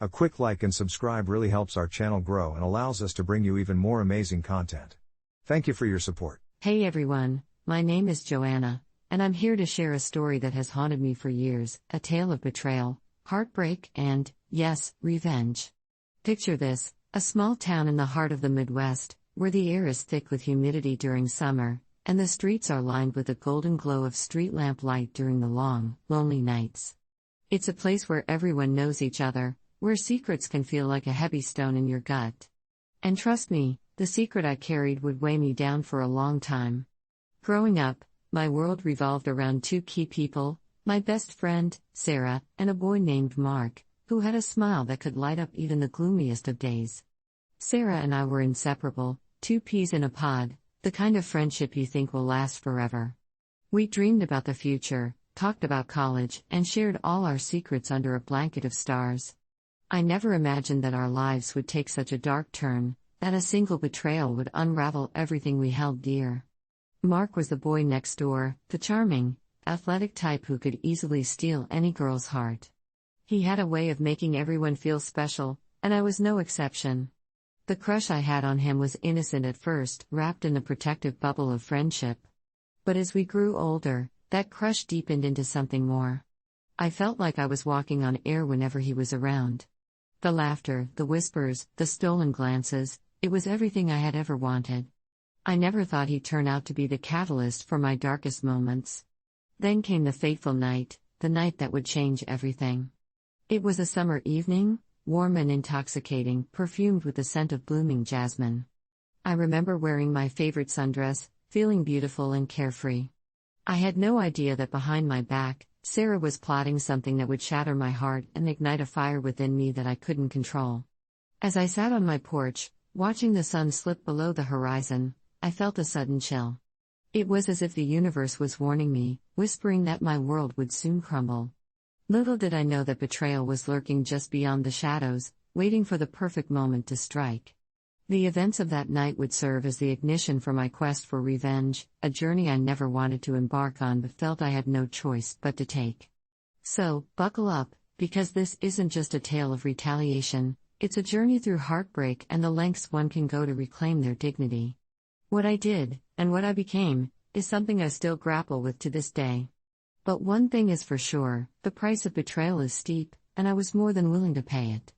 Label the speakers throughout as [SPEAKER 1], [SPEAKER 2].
[SPEAKER 1] A quick like and subscribe really helps our channel grow and allows us to bring you even more amazing content. Thank you for your support.
[SPEAKER 2] Hey everyone, my name is Joanna, and I'm here to share a story that has haunted me for years, a tale of betrayal, heartbreak, and, yes, revenge. Picture this, a small town in the heart of the Midwest, where the air is thick with humidity during summer, and the streets are lined with the golden glow of street lamp light during the long, lonely nights. It's a place where everyone knows each other, where secrets can feel like a heavy stone in your gut. And trust me, the secret I carried would weigh me down for a long time. Growing up, my world revolved around two key people, my best friend, Sarah, and a boy named Mark, who had a smile that could light up even the gloomiest of days. Sarah and I were inseparable, two peas in a pod, the kind of friendship you think will last forever. We dreamed about the future, talked about college, and shared all our secrets under a blanket of stars. I never imagined that our lives would take such a dark turn, that a single betrayal would unravel everything we held dear. Mark was the boy next door, the charming, athletic type who could easily steal any girl's heart. He had a way of making everyone feel special, and I was no exception. The crush I had on him was innocent at first, wrapped in the protective bubble of friendship. But as we grew older, that crush deepened into something more. I felt like I was walking on air whenever he was around. The laughter, the whispers, the stolen glances, it was everything I had ever wanted. I never thought he'd turn out to be the catalyst for my darkest moments. Then came the fateful night, the night that would change everything. It was a summer evening, warm and intoxicating, perfumed with the scent of blooming jasmine. I remember wearing my favorite sundress, feeling beautiful and carefree. I had no idea that behind my back, Sarah was plotting something that would shatter my heart and ignite a fire within me that I couldn't control. As I sat on my porch, watching the sun slip below the horizon, I felt a sudden chill. It was as if the universe was warning me, whispering that my world would soon crumble. Little did I know that betrayal was lurking just beyond the shadows, waiting for the perfect moment to strike. The events of that night would serve as the ignition for my quest for revenge, a journey I never wanted to embark on but felt I had no choice but to take. So, buckle up, because this isn't just a tale of retaliation, it's a journey through heartbreak and the lengths one can go to reclaim their dignity. What I did, and what I became, is something I still grapple with to this day. But one thing is for sure, the price of betrayal is steep, and I was more than willing to pay it.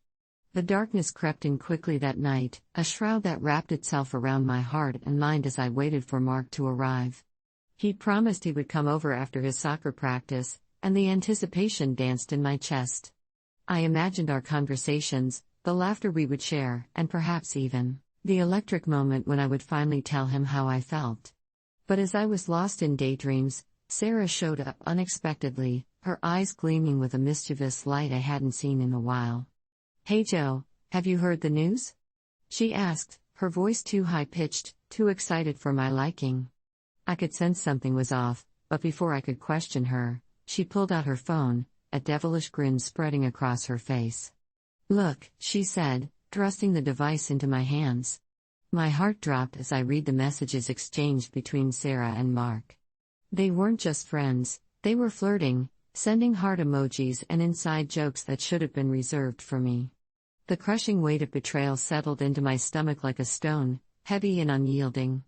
[SPEAKER 2] The darkness crept in quickly that night, a shroud that wrapped itself around my heart and mind as I waited for Mark to arrive. He'd promised he would come over after his soccer practice, and the anticipation danced in my chest. I imagined our conversations, the laughter we would share, and perhaps even the electric moment when I would finally tell him how I felt. But as I was lost in daydreams, Sarah showed up unexpectedly, her eyes gleaming with a mischievous light I hadn't seen in a while. "Hey Joe, have you heard the news?" she asked, her voice too high-pitched, too excited for my liking. I could sense something was off, but before I could question her, she pulled out her phone, a devilish grin spreading across her face. "Look," she said, thrusting the device into my hands. My heart dropped as I read the messages exchanged between Sarah and Mark. They weren't just friends, they were flirting, sending heart emojis and inside jokes that should have been reserved for me. The crushing weight of betrayal settled into my stomach like a stone, heavy and unyielding.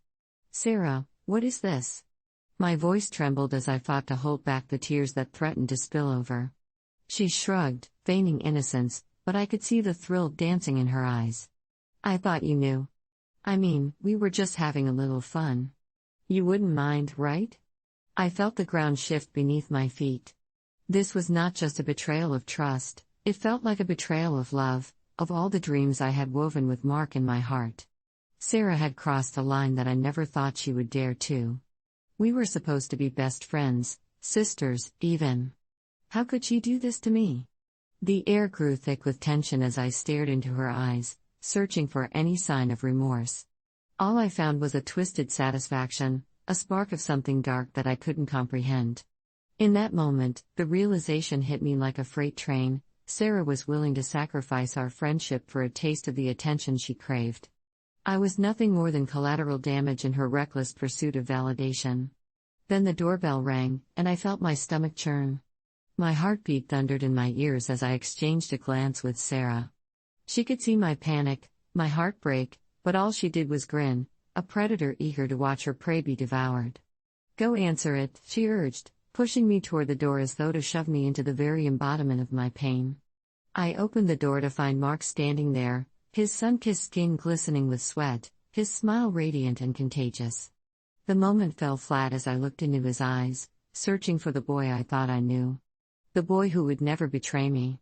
[SPEAKER 2] "Sarah, what is this?" My voice trembled as I fought to hold back the tears that threatened to spill over. She shrugged, feigning innocence, but I could see the thrill dancing in her eyes. "I thought you knew. I mean, we were just having a little fun. You wouldn't mind, right?" I felt the ground shift beneath my feet. This was not just a betrayal of trust, it felt like a betrayal of love, of all the dreams I had woven with Mark in my heart. Sarah had crossed a line that I never thought she would dare to. We were supposed to be best friends, sisters, even. How could she do this to me? The air grew thick with tension as I stared into her eyes, searching for any sign of remorse. All I found was a twisted satisfaction, a spark of something dark that I couldn't comprehend. In that moment, the realization hit me like a freight train. Sarah was willing to sacrifice our friendship for a taste of the attention she craved. I was nothing more than collateral damage in her reckless pursuit of validation. Then the doorbell rang, and I felt my stomach churn. My heartbeat thundered in my ears as I exchanged a glance with Sarah. She could see my panic, my heartbreak, but all she did was grin, a predator eager to watch her prey be devoured. "Go answer it," she urged, pushing me toward the door as though to shove me into the very embodiment of my pain. I opened the door to find Mark standing there, his sun-kissed skin glistening with sweat, his smile radiant and contagious. The moment fell flat as I looked into his eyes, searching for the boy I thought I knew. The boy who would never betray me.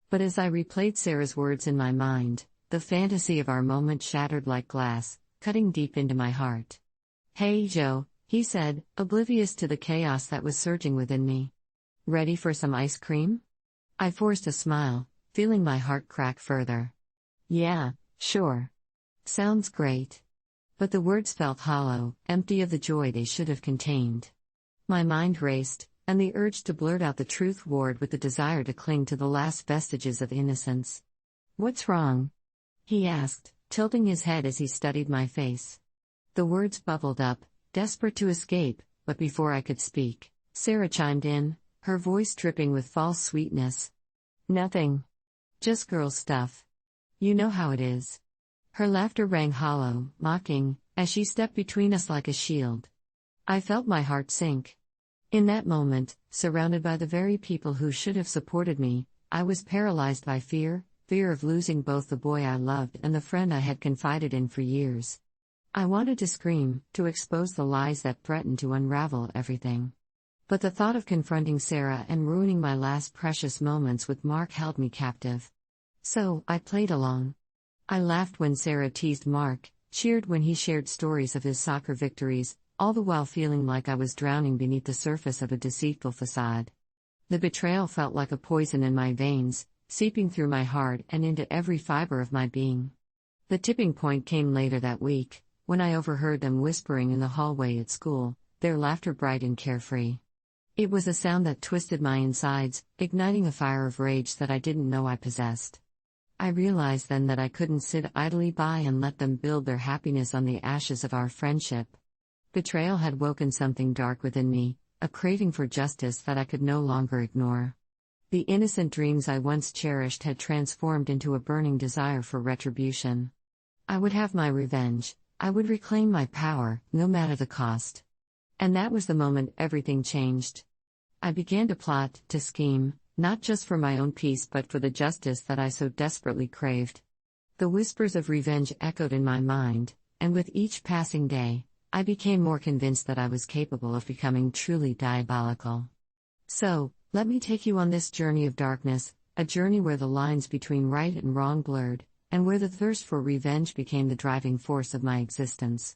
[SPEAKER 2] But as I replayed Sarah's words in my mind, the fantasy of our moment shattered like glass, cutting deep into my heart. "Hey, Joe," he said, oblivious to the chaos that was surging within me. "Ready for some ice cream?" I forced a smile, feeling my heart crack further. "Yeah, sure. Sounds great." But the words felt hollow, empty of the joy they should have contained. My mind raced, and the urge to blurt out the truth warred with the desire to cling to the last vestiges of innocence. "What's wrong?" he asked, tilting his head as he studied my face. The words bubbled up, desperate to escape, but before I could speak, Sarah chimed in, her voice dripping with false sweetness. "Nothing. Just girl stuff. You know how it is." Her laughter rang hollow, mocking, as she stepped between us like a shield. I felt my heart sink. In that moment, surrounded by the very people who should have supported me, I was paralyzed by fear of losing both the boy I loved and the friend I had confided in for years. I wanted to scream, to expose the lies that threatened to unravel everything. But the thought of confronting Sarah and ruining my last precious moments with Mark held me captive. So, I played along. I laughed when Sarah teased Mark, cheered when he shared stories of his soccer victories, all the while feeling like I was drowning beneath the surface of a deceitful facade. The betrayal felt like a poison in my veins, seeping through my heart and into every fiber of my being. The tipping point came later that week, when I overheard them whispering in the hallway at school, their laughter bright and carefree. It was a sound that twisted my insides, igniting a fire of rage that I didn't know I possessed. I realized then that I couldn't sit idly by and let them build their happiness on the ashes of our friendship. Betrayal had woken something dark within me, a craving for justice that I could no longer ignore. The innocent dreams I once cherished had transformed into a burning desire for retribution. I would have my revenge, I would reclaim my power, no matter the cost. And that was the moment everything changed. I began to plot, to scheme, not just for my own peace but for the justice that I so desperately craved. The whispers of revenge echoed in my mind, and with each passing day, I became more convinced that I was capable of becoming truly diabolical. So, let me take you on this journey of darkness, a journey where the lines between right and wrong blurred, and where the thirst for revenge became the driving force of my existence.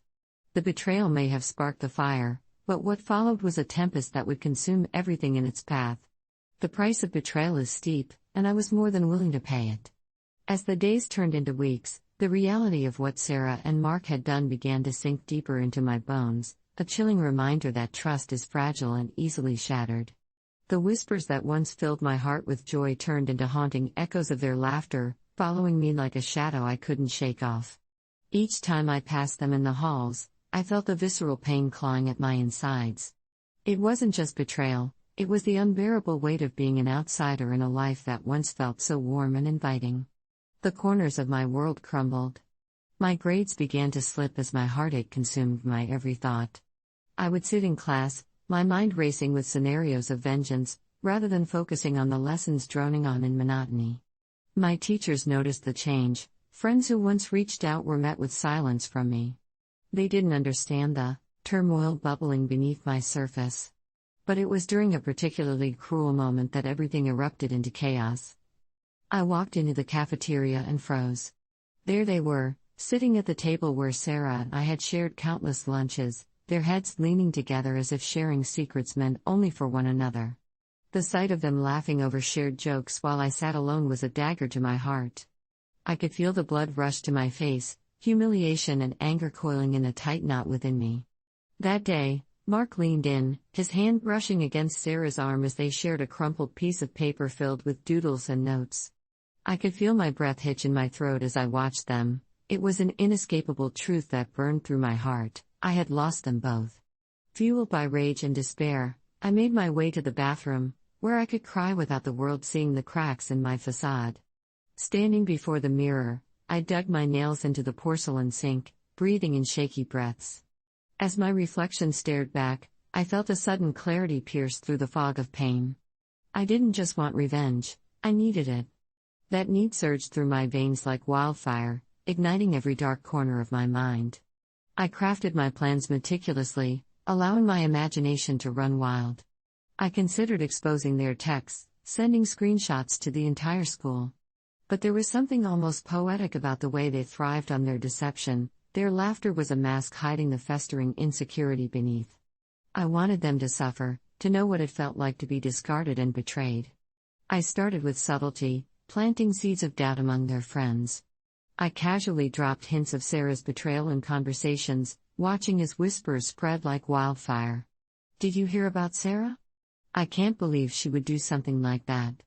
[SPEAKER 2] The betrayal may have sparked the fire, but what followed was a tempest that would consume everything in its path. The price of betrayal is steep, and I was more than willing to pay it. As the days turned into weeks, the reality of what Sarah and Mark had done began to sink deeper into my bones, a chilling reminder that trust is fragile and easily shattered. The whispers that once filled my heart with joy turned into haunting echoes of their laughter, following me like a shadow I couldn't shake off. Each time I passed them in the halls, I felt a visceral pain clawing at my insides. It wasn't just betrayal, it was the unbearable weight of being an outsider in a life that once felt so warm and inviting. The corners of my world crumbled. My grades began to slip as my heartache consumed my every thought. I would sit in class, my mind racing with scenarios of vengeance, rather than focusing on the lessons droning on in monotony. My teachers noticed the change. Friends who once reached out were met with silence from me. They didn't understand the turmoil bubbling beneath my surface. But it was during a particularly cruel moment that everything erupted into chaos. I walked into the cafeteria and froze. There they were, sitting at the table where Sarah and I had shared countless lunches, their heads leaning together as if sharing secrets meant only for one another. The sight of them laughing over shared jokes while I sat alone was a dagger to my heart. I could feel the blood rush to my face, humiliation and anger coiling in a tight knot within me. That day, Mark leaned in, his hand brushing against Sarah's arm as they shared a crumpled piece of paper filled with doodles and notes. I could feel my breath hitch in my throat as I watched them. It was an inescapable truth that burned through my heart. I had lost them both. Fueled by rage and despair, I made my way to the bathroom, where I could cry without the world seeing the cracks in my facade. Standing before the mirror, I dug my nails into the porcelain sink, breathing in shaky breaths. As my reflection stared back, I felt a sudden clarity pierce through the fog of pain. I didn't just want revenge, I needed it. That need surged through my veins like wildfire, igniting every dark corner of my mind. I crafted my plans meticulously, allowing my imagination to run wild. I considered exposing their texts, sending screenshots to the entire school. But there was something almost poetic about the way they thrived on their deception. Their laughter was a mask hiding the festering insecurity beneath. I wanted them to suffer, to know what it felt like to be discarded and betrayed. I started with subtlety, planting seeds of doubt among their friends. I casually dropped hints of Sarah's betrayal in conversations, watching as whispers spread like wildfire. "Did you hear about Sarah? I can't believe she would do something like that."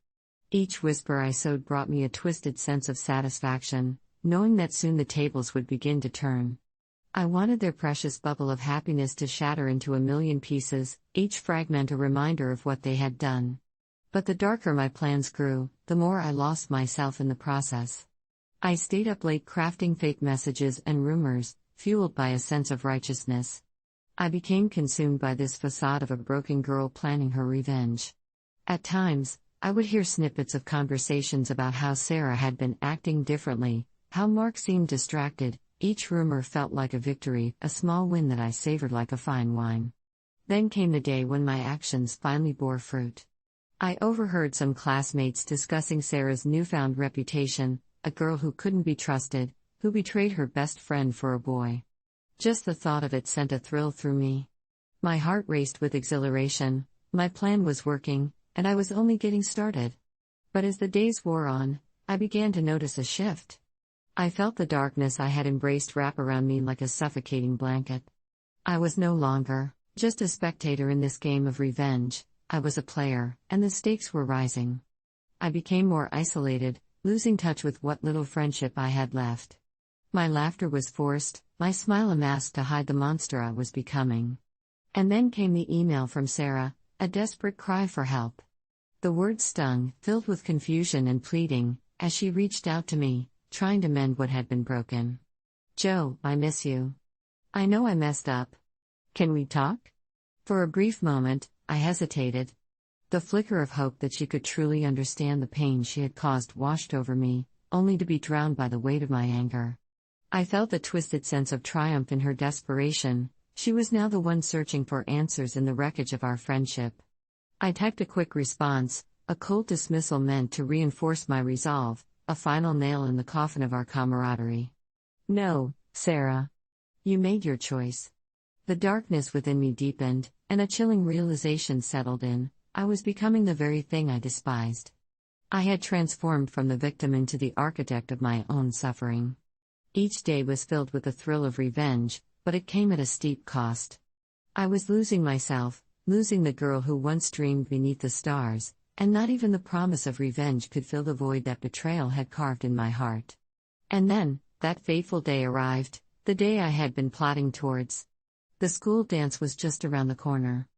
[SPEAKER 2] Each whisper I sowed brought me a twisted sense of satisfaction, knowing that soon the tables would begin to turn. I wanted their precious bubble of happiness to shatter into a million pieces, each fragment a reminder of what they had done. But the darker my plans grew, the more I lost myself in the process. I stayed up late crafting fake messages and rumors, fueled by a sense of righteousness. I became consumed by this facade of a broken girl planning her revenge. At times, I would hear snippets of conversations about how Sarah had been acting differently, how Mark seemed distracted. Each rumor felt like a victory, a small win that I savored like a fine wine. Then came the day when my actions finally bore fruit. I overheard some classmates discussing Sarah's newfound reputation, a girl who couldn't be trusted, who betrayed her best friend for a boy. Just the thought of it sent a thrill through me. My heart raced with exhilaration. My plan was working, and I was only getting started. But as the days wore on, I began to notice a shift. I felt the darkness I had embraced wrap around me like a suffocating blanket. I was no longer just a spectator in this game of revenge, I was a player, and the stakes were rising. I became more isolated, losing touch with what little friendship I had left. My laughter was forced, my smile a mask to hide the monster I was becoming. And then came the email from Sarah, a desperate cry for help. The words stung, filled with confusion and pleading, as she reached out to me, trying to mend what had been broken. "Joe, I miss you. I know I messed up. Can we talk?" For a brief moment, I hesitated. The flicker of hope that she could truly understand the pain she had caused washed over me, only to be drowned by the weight of my anger. I felt the twisted sense of triumph in her desperation. She was now the one searching for answers in the wreckage of our friendship. I typed a quick response, a cold dismissal meant to reinforce my resolve, a final nail in the coffin of our camaraderie. "No, Sarah. You made your choice." The darkness within me deepened, and a chilling realization settled in. I was becoming the very thing I despised. I had transformed from the victim into the architect of my own suffering. Each day was filled with the thrill of revenge, but it came at a steep cost. I was losing myself, losing the girl who once dreamed beneath the stars, and not even the promise of revenge could fill the void that betrayal had carved in my heart. And then, that fateful day arrived, the day I had been plotting towards. The school dance was just around the corner.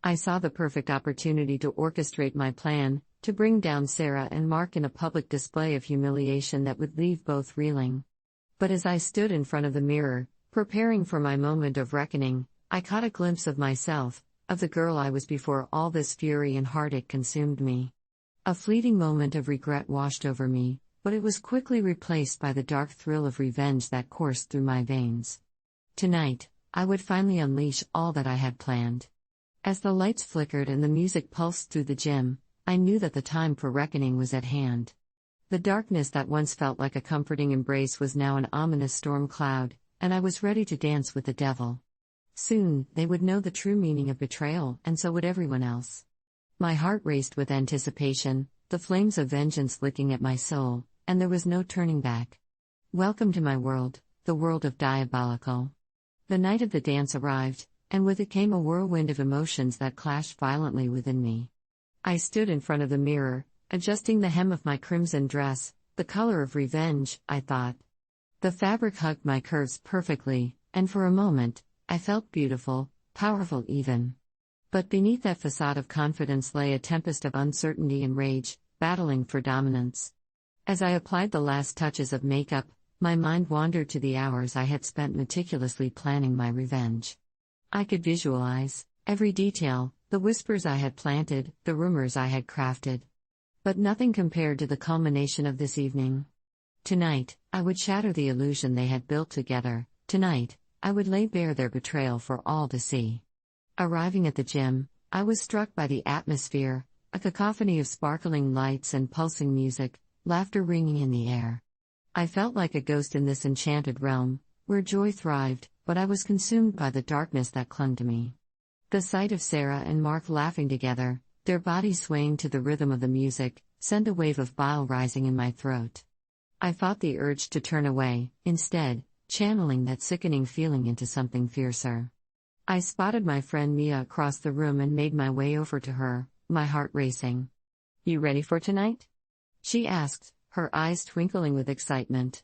[SPEAKER 2] I saw the perfect opportunity to orchestrate my plan, to bring down Sarah and Mark in a public display of humiliation that would leave both reeling. But as I stood in front of the mirror, preparing for my moment of reckoning, I caught a glimpse of myself, of the girl I was before all this fury and heartache consumed me. A fleeting moment of regret washed over me, but it was quickly replaced by the dark thrill of revenge that coursed through my veins. Tonight, I would finally unleash all that I had planned. As the lights flickered and the music pulsed through the gym, I knew that the time for reckoning was at hand. The darkness that once felt like a comforting embrace was now an ominous storm cloud, and I was ready to dance with the devil. Soon, they would know the true meaning of betrayal, and so would everyone else. My heart raced with anticipation, the flames of vengeance licking at my soul, and there was no turning back. Welcome to my world, the world of diabolical. The night of the dance arrived, and with it came a whirlwind of emotions that clashed violently within me. I stood in front of the mirror, adjusting the hem of my crimson dress, the color of revenge, I thought. The fabric hugged my curves perfectly, and for a moment, I felt beautiful, powerful even. But beneath that facade of confidence lay a tempest of uncertainty and rage, battling for dominance. As I applied the last touches of makeup, my mind wandered to the hours I had spent meticulously planning my revenge. I could visualize every detail, the whispers I had planted, the rumors I had crafted. But nothing compared to the culmination of this evening. Tonight, I would shatter the illusion they had built together. Tonight, I would lay bare their betrayal for all to see. Arriving at the gym, I was struck by the atmosphere, a cacophony of sparkling lights and pulsing music, laughter ringing in the air. I felt like a ghost in this enchanted realm, where joy thrived, but I was consumed by the darkness that clung to me. The sight of Sarah and Mark laughing together, their bodies swaying to the rhythm of the music, sent a wave of bile rising in my throat. I fought the urge to turn away, instead, channeling that sickening feeling into something fiercer. I spotted my friend Mia across the room and made my way over to her, my heart racing. "You ready for tonight?" she asked, her eyes twinkling with excitement.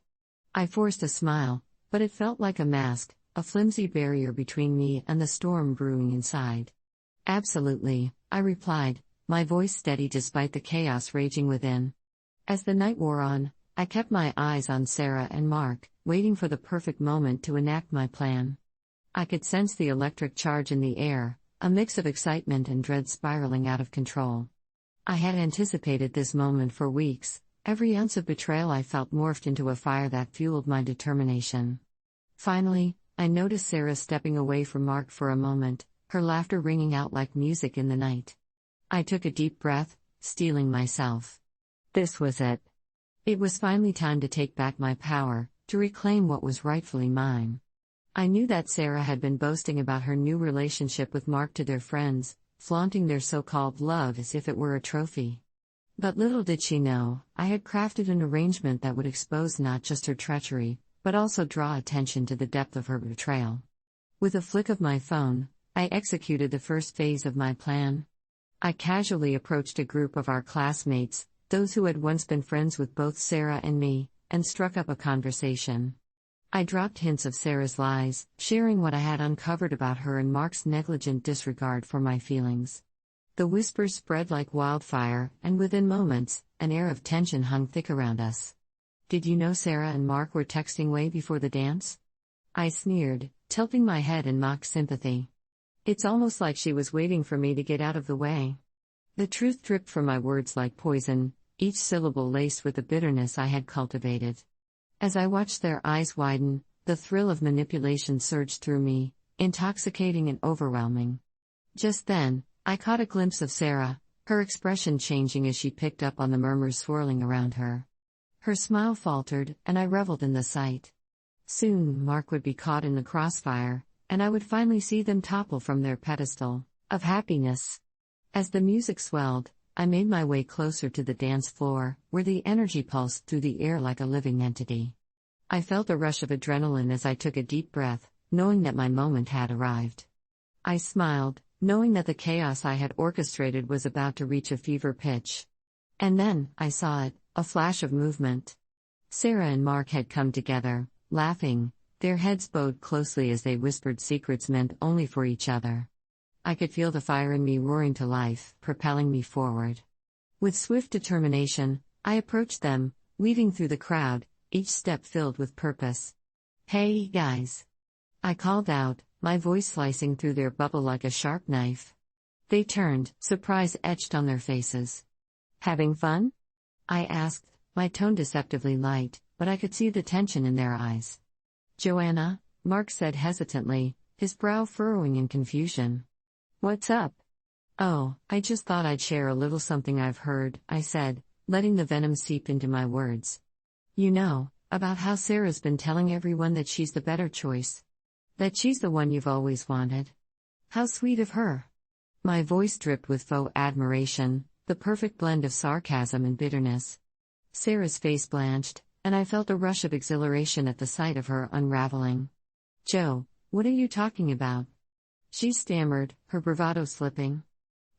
[SPEAKER 2] I forced a smile, but it felt like a mask, a flimsy barrier between me and the storm brewing inside. "Absolutely," I replied, my voice steady despite the chaos raging within. As the night wore on, I kept my eyes on Sarah and Mark, waiting for the perfect moment to enact my plan. I could sense the electric charge in the air, a mix of excitement and dread spiraling out of control. I had anticipated this moment for weeks. Every ounce of betrayal I felt morphed into a fire that fueled my determination. Finally, I noticed Sarah stepping away from Mark for a moment, her laughter ringing out like music in the night. I took a deep breath, steeling myself. This was it. It was finally time to take back my power, to reclaim what was rightfully mine. I knew that Sarah had been boasting about her new relationship with Mark to their friends, flaunting their so-called love as if it were a trophy. But little did she know, I had crafted an arrangement that would expose not just her treachery, but also draw attention to the depth of her betrayal. With a flick of my phone, I executed the first phase of my plan. I casually approached a group of our classmates, those who had once been friends with both Sarah and me, and struck up a conversation. I dropped hints of Sarah's lies, sharing what I had uncovered about her and Mark's negligent disregard for my feelings. The whispers spread like wildfire, and within moments, an air of tension hung thick around us. "Did you know Sarah and Mark were texting way before the dance?" I sneered, tilting my head in mock sympathy. It's almost like she was waiting for me to get out of the way. The truth dripped from my words like poison, each syllable laced with the bitterness I had cultivated. As I watched their eyes widen, the thrill of manipulation surged through me, intoxicating and overwhelming. Just then, I caught a glimpse of Sarah, her expression changing as she picked up on the murmurs swirling around her. Her smile faltered, and I reveled in the sight. Soon, Mark would be caught in the crossfire, and I would finally see them topple from their pedestal of happiness. As the music swelled, I made my way closer to the dance floor, where the energy pulsed through the air like a living entity. I felt a rush of adrenaline as I took a deep breath, knowing that my moment had arrived. I smiled, knowing that the chaos I had orchestrated was about to reach a fever pitch. And then, I saw it, a flash of movement. Sarah and Mark had come together, laughing, their heads bowed closely as they whispered secrets meant only for each other. I could feel the fire in me roaring to life, propelling me forward. With swift determination, I approached them, weaving through the crowd, each step filled with purpose. "Hey, guys!" I called out, my voice slicing through their bubble like a sharp knife. They turned, surprise etched on their faces. "Having fun?" I asked, my tone deceptively light, but I could see the tension in their eyes. "Joanna," Mark said hesitantly, his brow furrowing in confusion. "What's up?" "Oh, I just thought I'd share a little something I've heard," I said, letting the venom seep into my words. "You know, about how Sarah's been telling everyone that she's the better choice. That she's the one you've always wanted. How sweet of her." My voice dripped with faux admiration, the perfect blend of sarcasm and bitterness. Sarah's face blanched, and I felt a rush of exhilaration at the sight of her unraveling. "Joe, what are you talking about?" she stammered, her bravado slipping.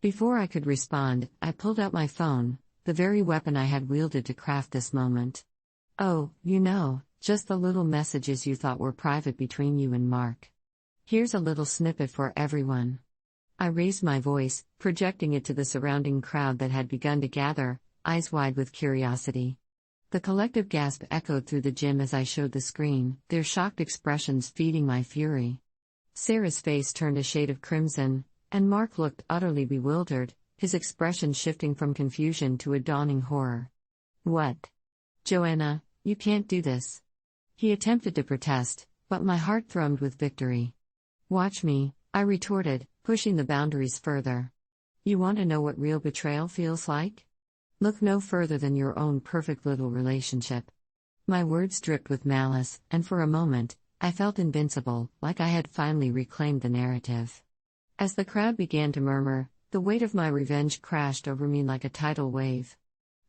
[SPEAKER 2] Before I could respond, I pulled out my phone, the very weapon I had wielded to craft this moment. "Oh, just the little messages you thought were private between you and Mark. Here's a little snippet for everyone." I raised my voice, projecting it to the surrounding crowd that had begun to gather, eyes wide with curiosity. The collective gasp echoed through the gym as I showed the screen, their shocked expressions feeding my fury. Sarah's face turned a shade of crimson, and Mark looked utterly bewildered, his expression shifting from confusion to a dawning horror. "What? Joanna, you can't do this." He attempted to protest, but my heart thrummed with victory. "Watch me," I retorted, pushing the boundaries further. "You want to know what real betrayal feels like? Look no further than your own perfect little relationship." My words dripped with malice, and for a moment, I felt invincible, like I had finally reclaimed the narrative. As the crowd began to murmur, the weight of my revenge crashed over me like a tidal wave.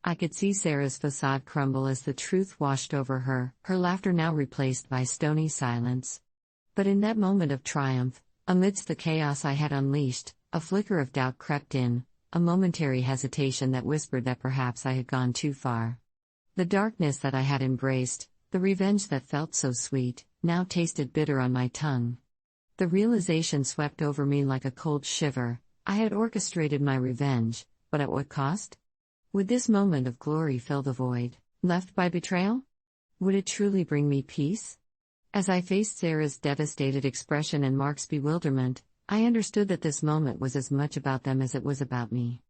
[SPEAKER 2] I could see Sarah's facade crumble as the truth washed over her, her laughter now replaced by stony silence. But in that moment of triumph, amidst the chaos I had unleashed, a flicker of doubt crept in, a momentary hesitation that whispered that perhaps I had gone too far. The darkness that I had embraced, the revenge that felt so sweet, now tasted bitter on my tongue. The realization swept over me like a cold shiver. I had orchestrated my revenge, but at what cost? Would this moment of glory fill the void left by betrayal? Would it truly bring me peace? As I faced Sarah's devastated expression and Mark's bewilderment, I understood that this moment was as much about them as it was about me.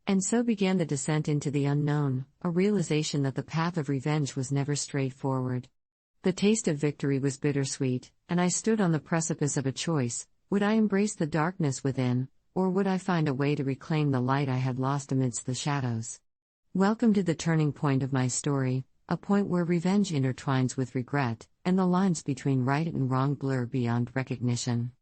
[SPEAKER 2] And so began the descent into the unknown, a realization that the path of revenge was never straightforward. The taste of victory was bittersweet, and I stood on the precipice of a choice: would I embrace the darkness within, or would I find a way to reclaim the light I had lost amidst the shadows? Welcome to the turning point of my story, a point where revenge intertwines with regret, and the lines between right and wrong blur beyond recognition.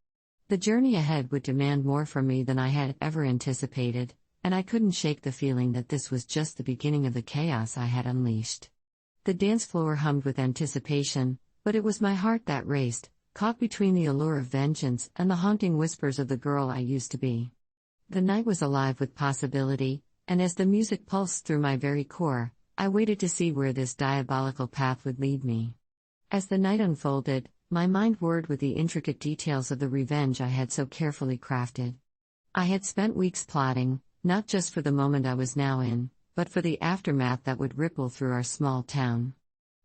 [SPEAKER 2] The journey ahead would demand more from me than I had ever anticipated, and I couldn't shake the feeling that this was just the beginning of the chaos I had unleashed. The dance floor hummed with anticipation, but it was my heart that raced, caught between the allure of vengeance and the haunting whispers of the girl I used to be. The night was alive with possibility, and as the music pulsed through my very core, I waited to see where this diabolical path would lead me. As the night unfolded, my mind whirred with the intricate details of the revenge I had so carefully crafted. I had spent weeks plotting, not just for the moment I was now in, but for the aftermath that would ripple through our small town.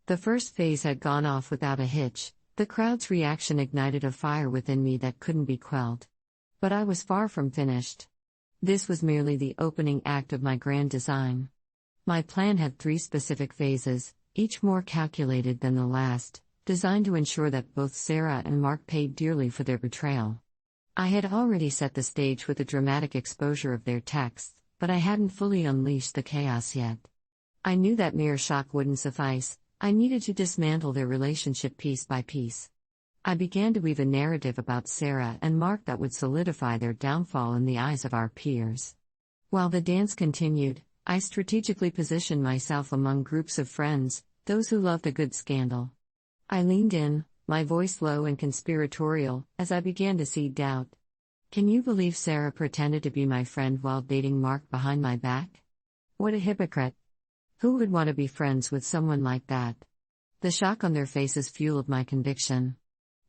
[SPEAKER 2] The first phase had gone off without a hitch. The crowd's reaction ignited a fire within me that couldn't be quelled. But I was far from finished. This was merely the opening act of my grand design. My plan had 3 specific phases, each more calculated than the last, designed to ensure that both Sarah and Mark paid dearly for their betrayal. I had already set the stage with the dramatic exposure of their texts, but I hadn't fully unleashed the chaos yet. I knew that mere shock wouldn't suffice. I needed to dismantle their relationship piece by piece. I began to weave a narrative about Sarah and Mark that would solidify their downfall in the eyes of our peers. While the dance continued, I strategically positioned myself among groups of friends, those who loved a good scandal. I leaned in, my voice low and conspiratorial, as I began to seed doubt. Can you believe Sarah pretended to be my friend while dating Mark behind my back? What a hypocrite. Who would want to be friends with someone like that? The shock on their faces fueled my conviction.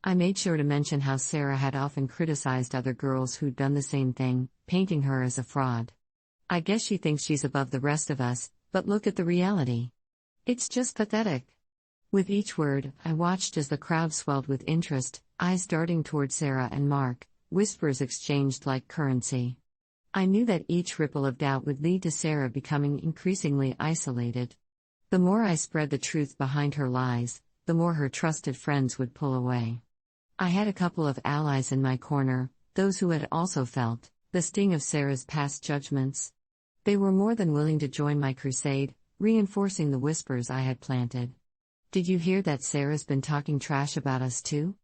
[SPEAKER 2] I made sure to mention how Sarah had often criticized other girls who'd done the same thing, painting her as a fraud. I guess she thinks she's above the rest of us, but look at the reality. It's just pathetic. With each word, I watched as the crowd swelled with interest, eyes darting toward Sarah and Mark, whispers exchanged like currency. I knew that each ripple of doubt would lead to Sarah becoming increasingly isolated. The more I spread the truth behind her lies, the more her trusted friends would pull away. I had a couple of allies in my corner, those who had also felt the sting of Sarah's past judgments. They were more than willing to join my crusade, reinforcing the whispers I had planted. Did you hear that Sarah's been talking trash about us too?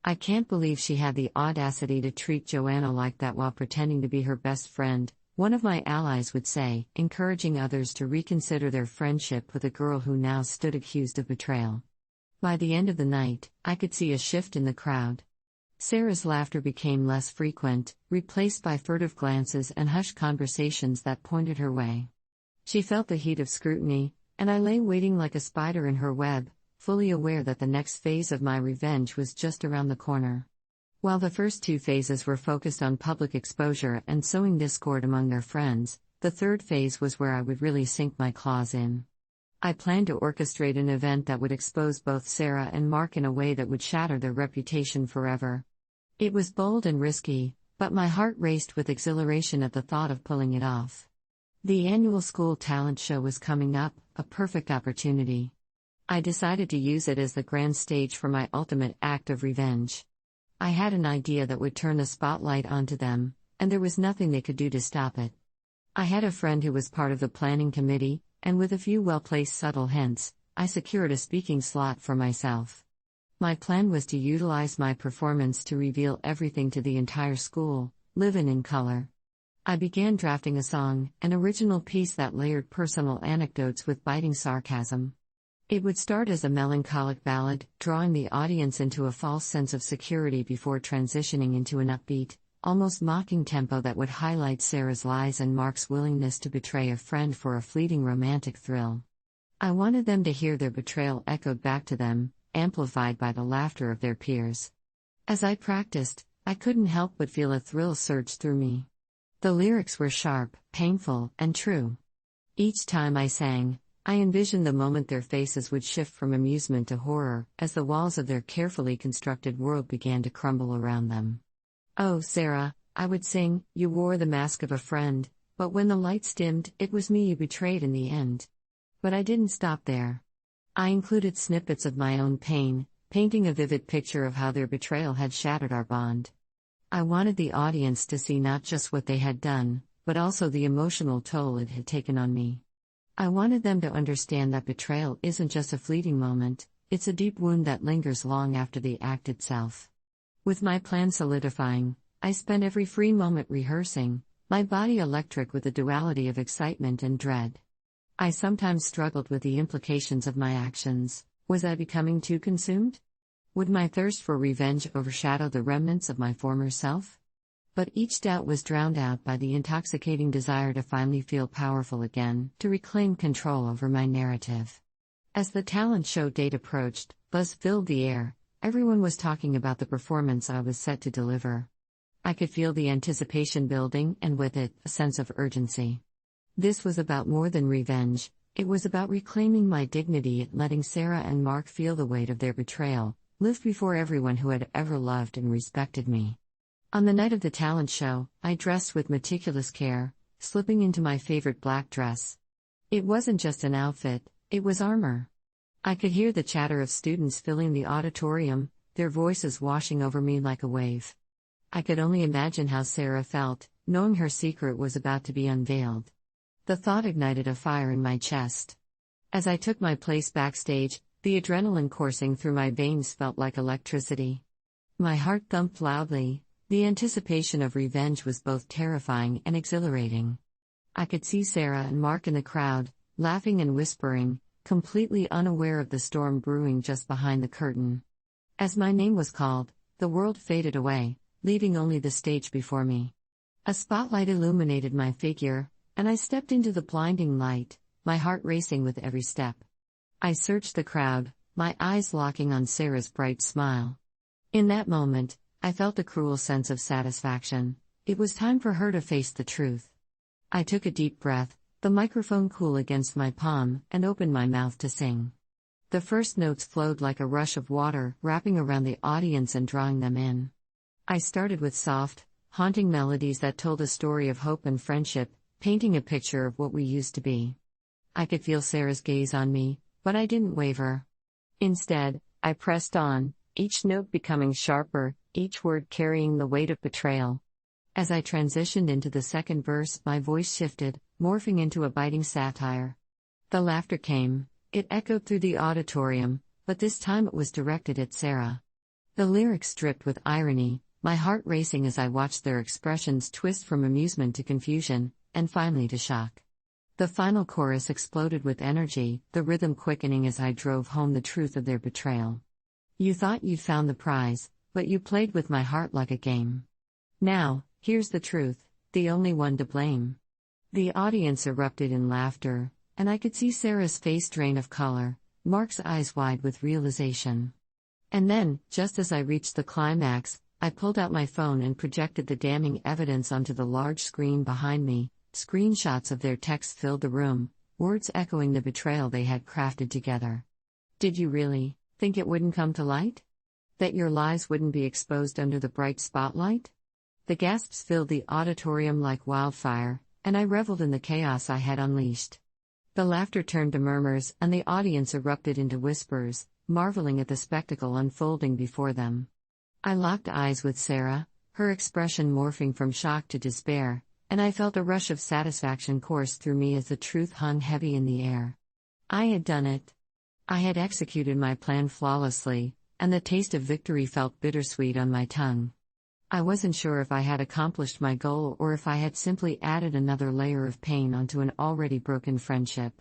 [SPEAKER 2] I can't believe she had the audacity to treat Joanna like that while pretending to be her best friend, one of my allies would say, encouraging others to reconsider their friendship with a girl who now stood accused of betrayal. By the end of the night, I could see a shift in the crowd. Sarah's laughter became less frequent, replaced by furtive glances and hushed conversations that pointed her way. She felt the heat of scrutiny, and I lay waiting like a spider in her web, fully aware that the next phase of my revenge was just around the corner. While the first two phases were focused on public exposure and sowing discord among their friends, the third phase was where I would really sink my claws in. I planned to orchestrate an event that would expose both Sarah and Mark in a way that would shatter their reputation forever. It was bold and risky, but my heart raced with exhilaration at the thought of pulling it off. The annual school talent show was coming up, a perfect opportunity. I decided to use it as the grand stage for my ultimate act of revenge. I had an idea that would turn the spotlight onto them, and there was nothing they could do to stop it. I had a friend who was part of the planning committee, and with a few well-placed subtle hints, I secured a speaking slot for myself. My plan was to utilize my performance to reveal everything to the entire school, live in color. I began drafting a song, an original piece that layered personal anecdotes with biting sarcasm. It would start as a melancholic ballad, drawing the audience into a false sense of security before transitioning into an upbeat, almost mocking tempo that would highlight Sarah's lies and Mark's willingness to betray a friend for a fleeting romantic thrill. I wanted them to hear their betrayal echoed back to them, amplified by the laughter of their peers. As I practiced, I couldn't help but feel a thrill surge through me. The lyrics were sharp, painful, and true. Each time I sang, I envisioned the moment their faces would shift from amusement to horror, as the walls of their carefully constructed world began to crumble around them. "Oh, Sarah," I would sing, "you wore the mask of a friend, but when the lights dimmed, it was me you betrayed in the end." But I didn't stop there. I included snippets of my own pain, painting a vivid picture of how their betrayal had shattered our bond. I wanted the audience to see not just what they had done, but also the emotional toll it had taken on me. I wanted them to understand that betrayal isn't just a fleeting moment, it's a deep wound that lingers long after the act itself. With my plan solidifying, I spent every free moment rehearsing, my body electric with the duality of excitement and dread. I sometimes struggled with the implications of my actions. Was I becoming too consumed? Would my thirst for revenge overshadow the remnants of my former self? But each doubt was drowned out by the intoxicating desire to finally feel powerful again, to reclaim control over my narrative. As the talent show date approached, buzz filled the air. Everyone was talking about the performance I was set to deliver. I could feel the anticipation building, and with it, a sense of urgency. This was about more than revenge, it was about reclaiming my dignity and letting Sarah and Mark feel the weight of their betrayal, live before everyone who had ever loved and respected me. On the night of the talent show, I dressed with meticulous care, slipping into my favorite black dress. It wasn't just an outfit, it was armor. I could hear the chatter of students filling the auditorium, their voices washing over me like a wave. I could only imagine how Sarah felt, knowing her secret was about to be unveiled. The thought ignited a fire in my chest. As I took my place backstage, the adrenaline coursing through my veins felt like electricity. My heart thumped loudly. The anticipation of revenge was both terrifying and exhilarating. I could see Sarah and Mark in the crowd, laughing and whispering, completely unaware of the storm brewing just behind the curtain. As my name was called, the world faded away, leaving only the stage before me. A spotlight illuminated my figure, and I stepped into the blinding light, my heart racing with every step. I searched the crowd, my eyes locking on Sarah's bright smile. In that moment, I felt a cruel sense of satisfaction. It was time for her to face the truth. I took a deep breath, the microphone cool against my palm, and opened my mouth to sing. The first notes flowed like a rush of water, wrapping around the audience and drawing them in. I started with soft, haunting melodies that told a story of hope and friendship, painting a picture of what we used to be. I could feel Sarah's gaze on me, but I didn't waver. Instead, I pressed on, each note becoming sharper, each word carrying the weight of betrayal. As I transitioned into the second verse, my voice shifted, morphing into a biting satire. The laughter came, it echoed through the auditorium, but this time it was directed at Sarah. The lyrics dripped with irony, my heart racing as I watched their expressions twist from amusement to confusion, and finally to shock. The final chorus exploded with energy, the rhythm quickening as I drove home the truth of their betrayal. "You thought you'd found the prize, but you played with my heart like a game. Now, here's the truth, the only one to blame." The audience erupted in laughter, and I could see Sarah's face drain of color, Mark's eyes wide with realization. And then, just as I reached the climax, I pulled out my phone and projected the damning evidence onto the large screen behind me. Screenshots of their text filled the room, words echoing the betrayal they had crafted together. Did you really think it wouldn't come to light? That your lies wouldn't be exposed under the bright spotlight? The gasps filled the auditorium like wildfire, and I reveled in the chaos I had unleashed. The laughter turned to murmurs, and the audience erupted into whispers, marveling at the spectacle unfolding before them. I locked eyes with Sarah, her expression morphing from shock to despair, and I felt a rush of satisfaction course through me as the truth hung heavy in the air. I had done it. I had executed my plan flawlessly, and the taste of victory felt bittersweet on my tongue. I wasn't sure if I had accomplished my goal or if I had simply added another layer of pain onto an already broken friendship.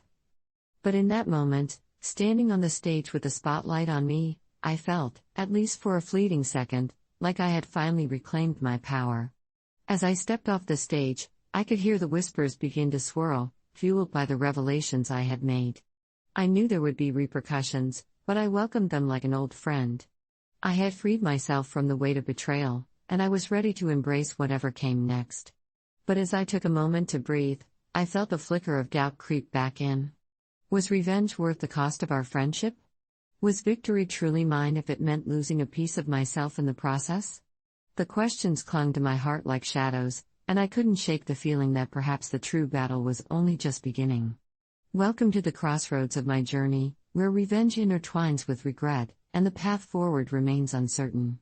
[SPEAKER 2] But in that moment, standing on the stage with the spotlight on me, I felt, at least for a fleeting second, like I had finally reclaimed my power. As I stepped off the stage, I could hear the whispers begin to swirl, fueled by the revelations I had made. I knew there would be repercussions, but I welcomed them like an old friend. I had freed myself from the weight of betrayal, and I was ready to embrace whatever came next. But as I took a moment to breathe, I felt a flicker of doubt creep back in. Was revenge worth the cost of our friendship? Was victory truly mine if it meant losing a piece of myself in the process? The questions clung to my heart like shadows, and I couldn't shake the feeling that perhaps the true battle was only just beginning. Welcome to the crossroads of my journey, where revenge intertwines with regret, and the path forward remains uncertain.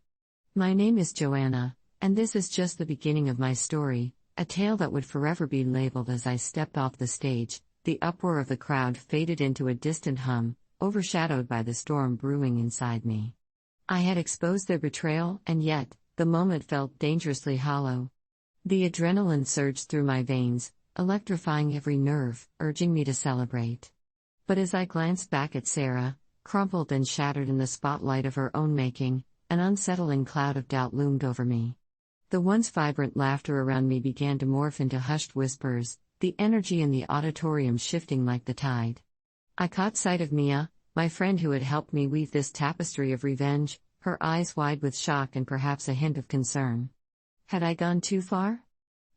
[SPEAKER 2] My name is Joanna, and this is just the beginning of my story, a tale that would forever be labeled. As I stepped off the stage, the uproar of the crowd faded into a distant hum, overshadowed by the storm brewing inside me. I had exposed their betrayal, and yet, the moment felt dangerously hollow. The adrenaline surged through my veins, electrifying every nerve, urging me to celebrate. But as I glanced back at Sarah, crumpled and shattered in the spotlight of her own making, an unsettling cloud of doubt loomed over me. The once vibrant laughter around me began to morph into hushed whispers, the energy in the auditorium shifting like the tide. I caught sight of Mia, my friend who had helped me weave this tapestry of revenge, her eyes wide with shock and perhaps a hint of concern. Had I gone too far?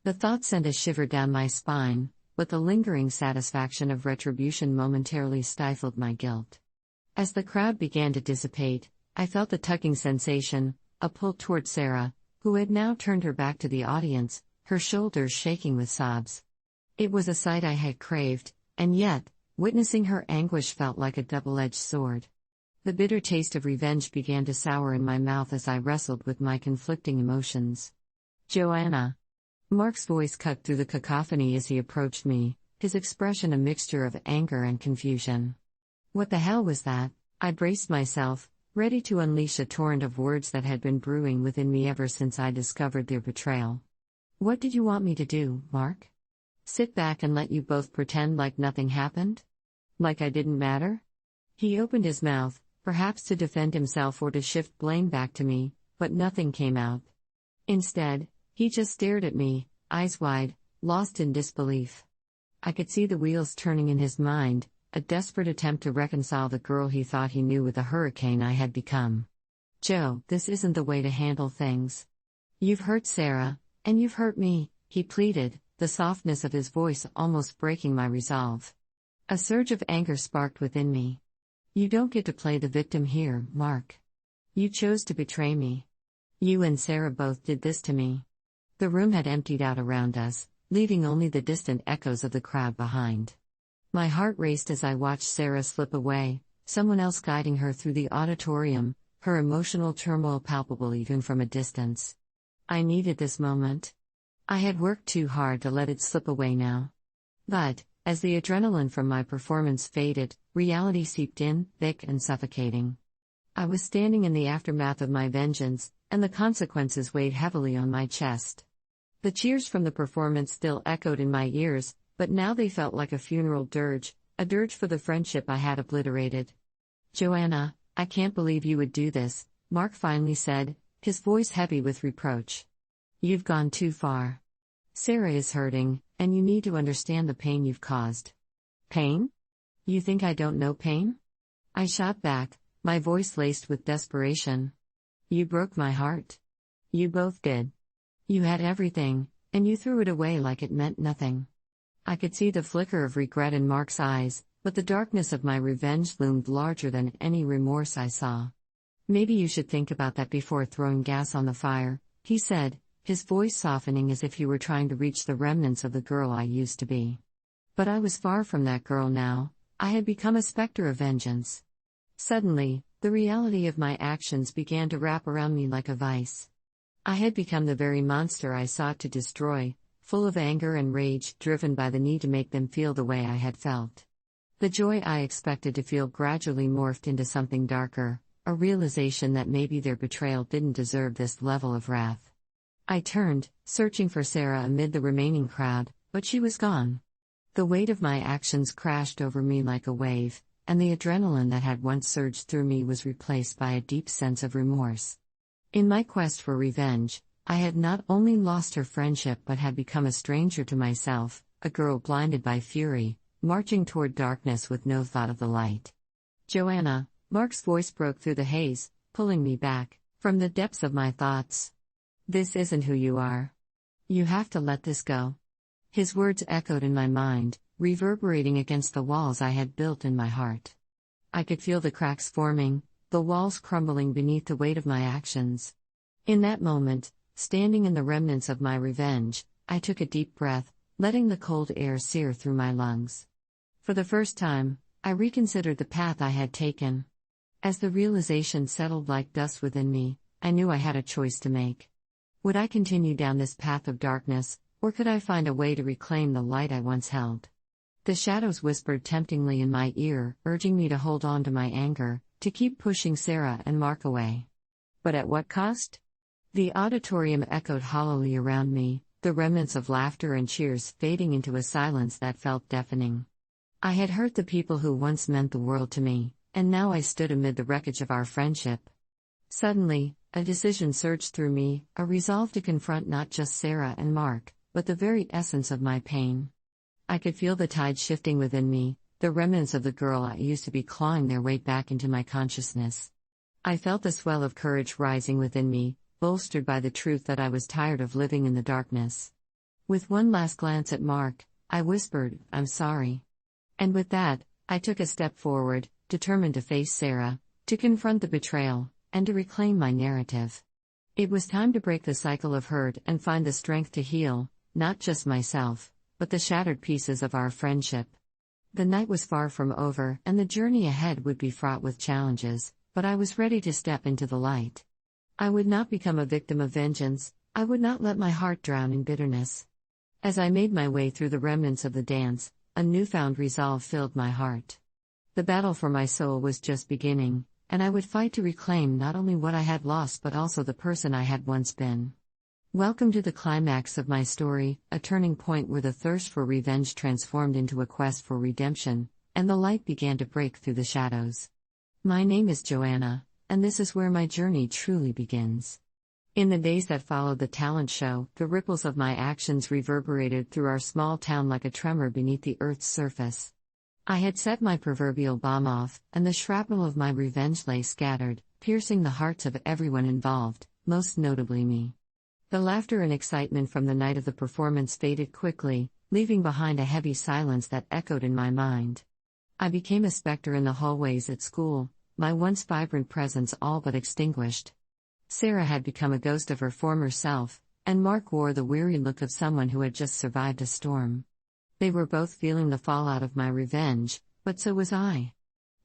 [SPEAKER 2] The thought sent a shiver down my spine, but the lingering satisfaction of retribution momentarily stifled my guilt. As the crowd began to dissipate, I felt a tugging sensation, a pull toward Sarah, who had now turned her back to the audience, her shoulders shaking with sobs. It was a sight I had craved, and yet, witnessing her anguish felt like a double-edged sword. The bitter taste of revenge began to sour in my mouth as I wrestled with my conflicting emotions. Joanna. Mark's voice cut through the cacophony as he approached me, his expression a mixture of anger and confusion. What the hell was that? I braced myself, ready to unleash a torrent of words that had been brewing within me ever since I discovered their betrayal. What did you want me to do, Mark? Sit back and let you both pretend like nothing happened? Like I didn't matter? He opened his mouth, perhaps to defend himself or to shift blame back to me, but nothing came out. Instead, he just stared at me, eyes wide, lost in disbelief. I could see the wheels turning in his mind, a desperate attempt to reconcile the girl he thought he knew with the hurricane I had become. Joe, this isn't the way to handle things. You've hurt Sarah, and you've hurt me, he pleaded, the softness of his voice almost breaking my resolve. A surge of anger sparked within me. You don't get to play the victim here, Mark. You chose to betray me. You and Sarah both did this to me. The room had emptied out around us, leaving only the distant echoes of the crowd behind. My heart raced as I watched Sarah slip away, someone else guiding her through the auditorium, her emotional turmoil palpable even from a distance. I needed this moment. I had worked too hard to let it slip away now. But, as the adrenaline from my performance faded, reality seeped in, thick and suffocating. I was standing in the aftermath of my vengeance, and the consequences weighed heavily on my chest. The cheers from the performance still echoed in my ears, but now they felt like a funeral dirge, a dirge for the friendship I had obliterated. Joanna, I can't believe you would do this, Mark finally said, his voice heavy with reproach. You've gone too far. Sarah is hurting, and you need to understand the pain you've caused. Pain? You think I don't know pain? I shot back, my voice laced with desperation. You broke my heart. You both did. You had everything, and you threw it away like it meant nothing. I could see the flicker of regret in Mark's eyes, but the darkness of my revenge loomed larger than any remorse I saw. Maybe you should think about that before throwing gas on the fire, he said, his voice softening as if he were trying to reach the remnants of the girl I used to be. But I was far from that girl now. I had become a specter of vengeance. Suddenly, the reality of my actions began to wrap around me like a vice. I had become the very monster I sought to destroy, full of anger and rage, driven by the need to make them feel the way I had felt. The joy I expected to feel gradually morphed into something darker, a realization that maybe their betrayal didn't deserve this level of wrath. I turned, searching for Sarah amid the remaining crowd, but she was gone. The weight of my actions crashed over me like a wave, and the adrenaline that had once surged through me was replaced by a deep sense of remorse. In my quest for revenge, I had not only lost her friendship but had become a stranger to myself, a girl blinded by fury, marching toward darkness with no thought of the light. Joanna, Mark's voice broke through the haze, pulling me back from the depths of my thoughts. This isn't who you are. You have to let this go. His words echoed in my mind, reverberating against the walls I had built in my heart. I could feel the cracks forming, the walls crumbling beneath the weight of my actions. In that moment, standing in the remnants of my revenge, I took a deep breath, letting the cold air sear through my lungs. For the first time, I reconsidered the path I had taken. As the realization settled like dust within me, I knew I had a choice to make. Would I continue down this path of darkness, or could I find a way to reclaim the light I once held? The shadows whispered temptingly in my ear, urging me to hold on to my anger, to keep pushing Sarah and Mark away. But at what cost? The auditorium echoed hollowly around me, the remnants of laughter and cheers fading into a silence that felt deafening. I had hurt the people who once meant the world to me, and now I stood amid the wreckage of our friendship. Suddenly, a decision surged through me, a resolve to confront not just Sarah and Mark, but the very essence of my pain. I could feel the tide shifting within me, the remnants of the girl I used to be clawing their way back into my consciousness. I felt the swell of courage rising within me, bolstered by the truth that I was tired of living in the darkness. With one last glance at Mark, I whispered, "I'm sorry." And with that, I took a step forward, determined to face Sarah, to confront the betrayal, and to reclaim my narrative. It was time to break the cycle of hurt and find the strength to heal, not just myself, but the shattered pieces of our friendship. The night was far from over, and the journey ahead would be fraught with challenges, but I was ready to step into the light. I would not become a victim of vengeance, I would not let my heart drown in bitterness. As I made my way through the remnants of the dance, a newfound resolve filled my heart. The battle for my soul was just beginning, and I would fight to reclaim not only what I had lost but also the person I had once been. Welcome to the climax of my story, a turning point where the thirst for revenge transformed into a quest for redemption, and the light began to break through the shadows. My name is Joanna, and this is where my journey truly begins. In the days that followed the talent show, the ripples of my actions reverberated through our small town like a tremor beneath the earth's surface. I had set my proverbial bomb off, and the shrapnel of my revenge lay scattered, piercing the hearts of everyone involved, most notably me. The laughter and excitement from the night of the performance faded quickly, leaving behind a heavy silence that echoed in my mind. I became a specter in the hallways at school, my once vibrant presence all but extinguished. Sarah had become a ghost of her former self, and Mark wore the weary look of someone who had just survived a storm. They were both feeling the fallout of my revenge, but so was I.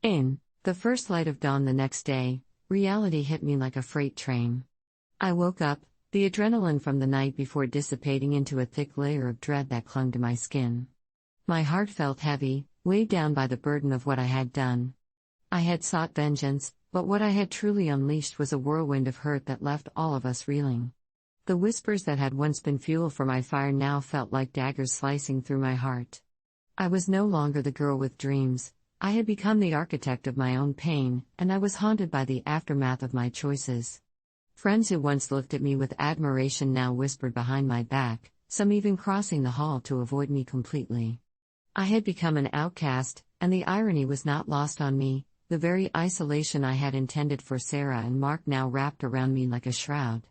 [SPEAKER 2] In the first light of dawn the next day, reality hit me like a freight train. I woke up, the adrenaline from the night before dissipating into a thick layer of dread that clung to my skin. My heart felt heavy, weighed down by the burden of what I had done. I had sought vengeance, but what I had truly unleashed was a whirlwind of hurt that left all of us reeling. The whispers that had once been fuel for my fire now felt like daggers slicing through my heart. I was no longer the girl with dreams, I had become the architect of my own pain, and I was haunted by the aftermath of my choices. Friends who once looked at me with admiration now whispered behind my back, some even crossing the hall to avoid me completely. I had become an outcast, and the irony was not lost on me. The very isolation I had intended for Sarah and Mark now wrapped around me like a shroud.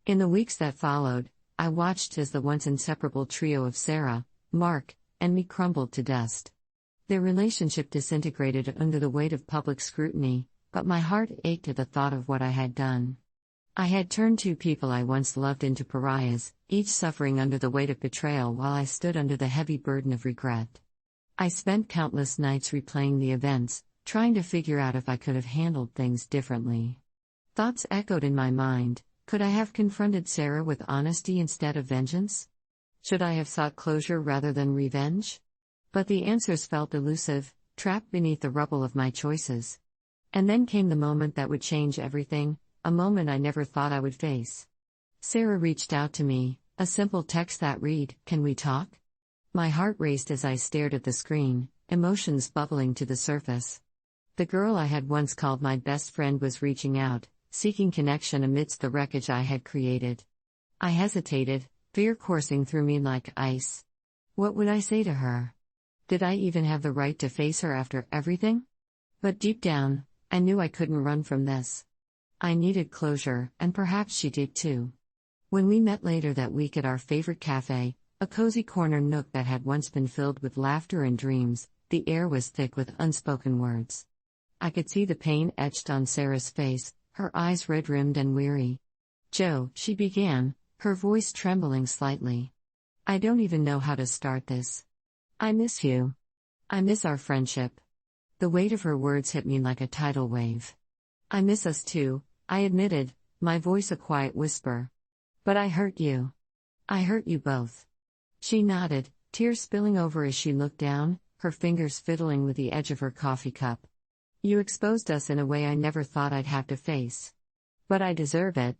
[SPEAKER 2] In the weeks that followed, I watched as the once inseparable trio of Sarah, Mark, and me crumbled to dust. Their relationship disintegrated under the weight of public scrutiny, but my heart ached at the thought of what I had done. I had turned two people I once loved into pariahs, each suffering under the weight of betrayal while I stood under the heavy burden of regret. I spent countless nights replaying the events, trying to figure out if I could have handled things differently. Thoughts echoed in my mind. Could I have confronted Sarah with honesty instead of vengeance? Should I have sought closure rather than revenge? But the answers felt elusive, trapped beneath the rubble of my choices. And then came the moment that would change everything, a moment I never thought I would face. Sarah reached out to me, a simple text that read, "Can we talk?" My heart raced as I stared at the screen, emotions bubbling to the surface. The girl I had once called my best friend was reaching out, seeking connection amidst the wreckage I had created. I hesitated, fear coursing through me like ice. What would I say to her? Did I even have the right to face her after everything? But deep down, I knew I couldn't run from this. I needed closure, and perhaps she did too. When we met later that week at our favorite cafe, a cozy corner nook that had once been filled with laughter and dreams, the air was thick with unspoken words. I could see the pain etched on Sarah's face, her eyes red-rimmed and weary. "Joe," she began, her voice trembling slightly. "I don't even know how to start this. I miss you. I miss our friendship." The weight of her words hit me like a tidal wave. "I miss us too," I admitted, my voice a quiet whisper. "But I hurt you. I hurt you both." She nodded, tears spilling over as she looked down, her fingers fiddling with the edge of her coffee cup. "You exposed us in a way I never thought I'd have to face. But I deserve it.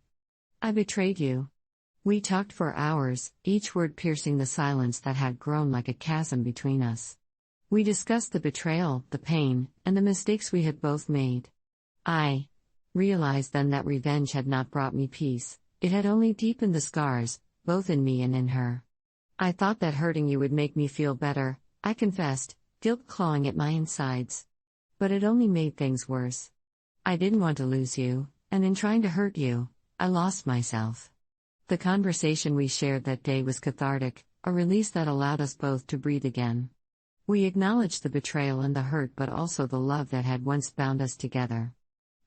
[SPEAKER 2] I betrayed you." We talked for hours, each word piercing the silence that had grown like a chasm between us. We discussed the betrayal, the pain, and the mistakes we had both made. I realized then that revenge had not brought me peace, it had only deepened the scars, both in me and in her. "I thought that hurting you would make me feel better," I confessed, guilt clawing at my insides. "But it only made things worse. I didn't want to lose you, and in trying to hurt you, I lost myself." The conversation we shared that day was cathartic, a release that allowed us both to breathe again. We acknowledged the betrayal and the hurt, but also the love that had once bound us together.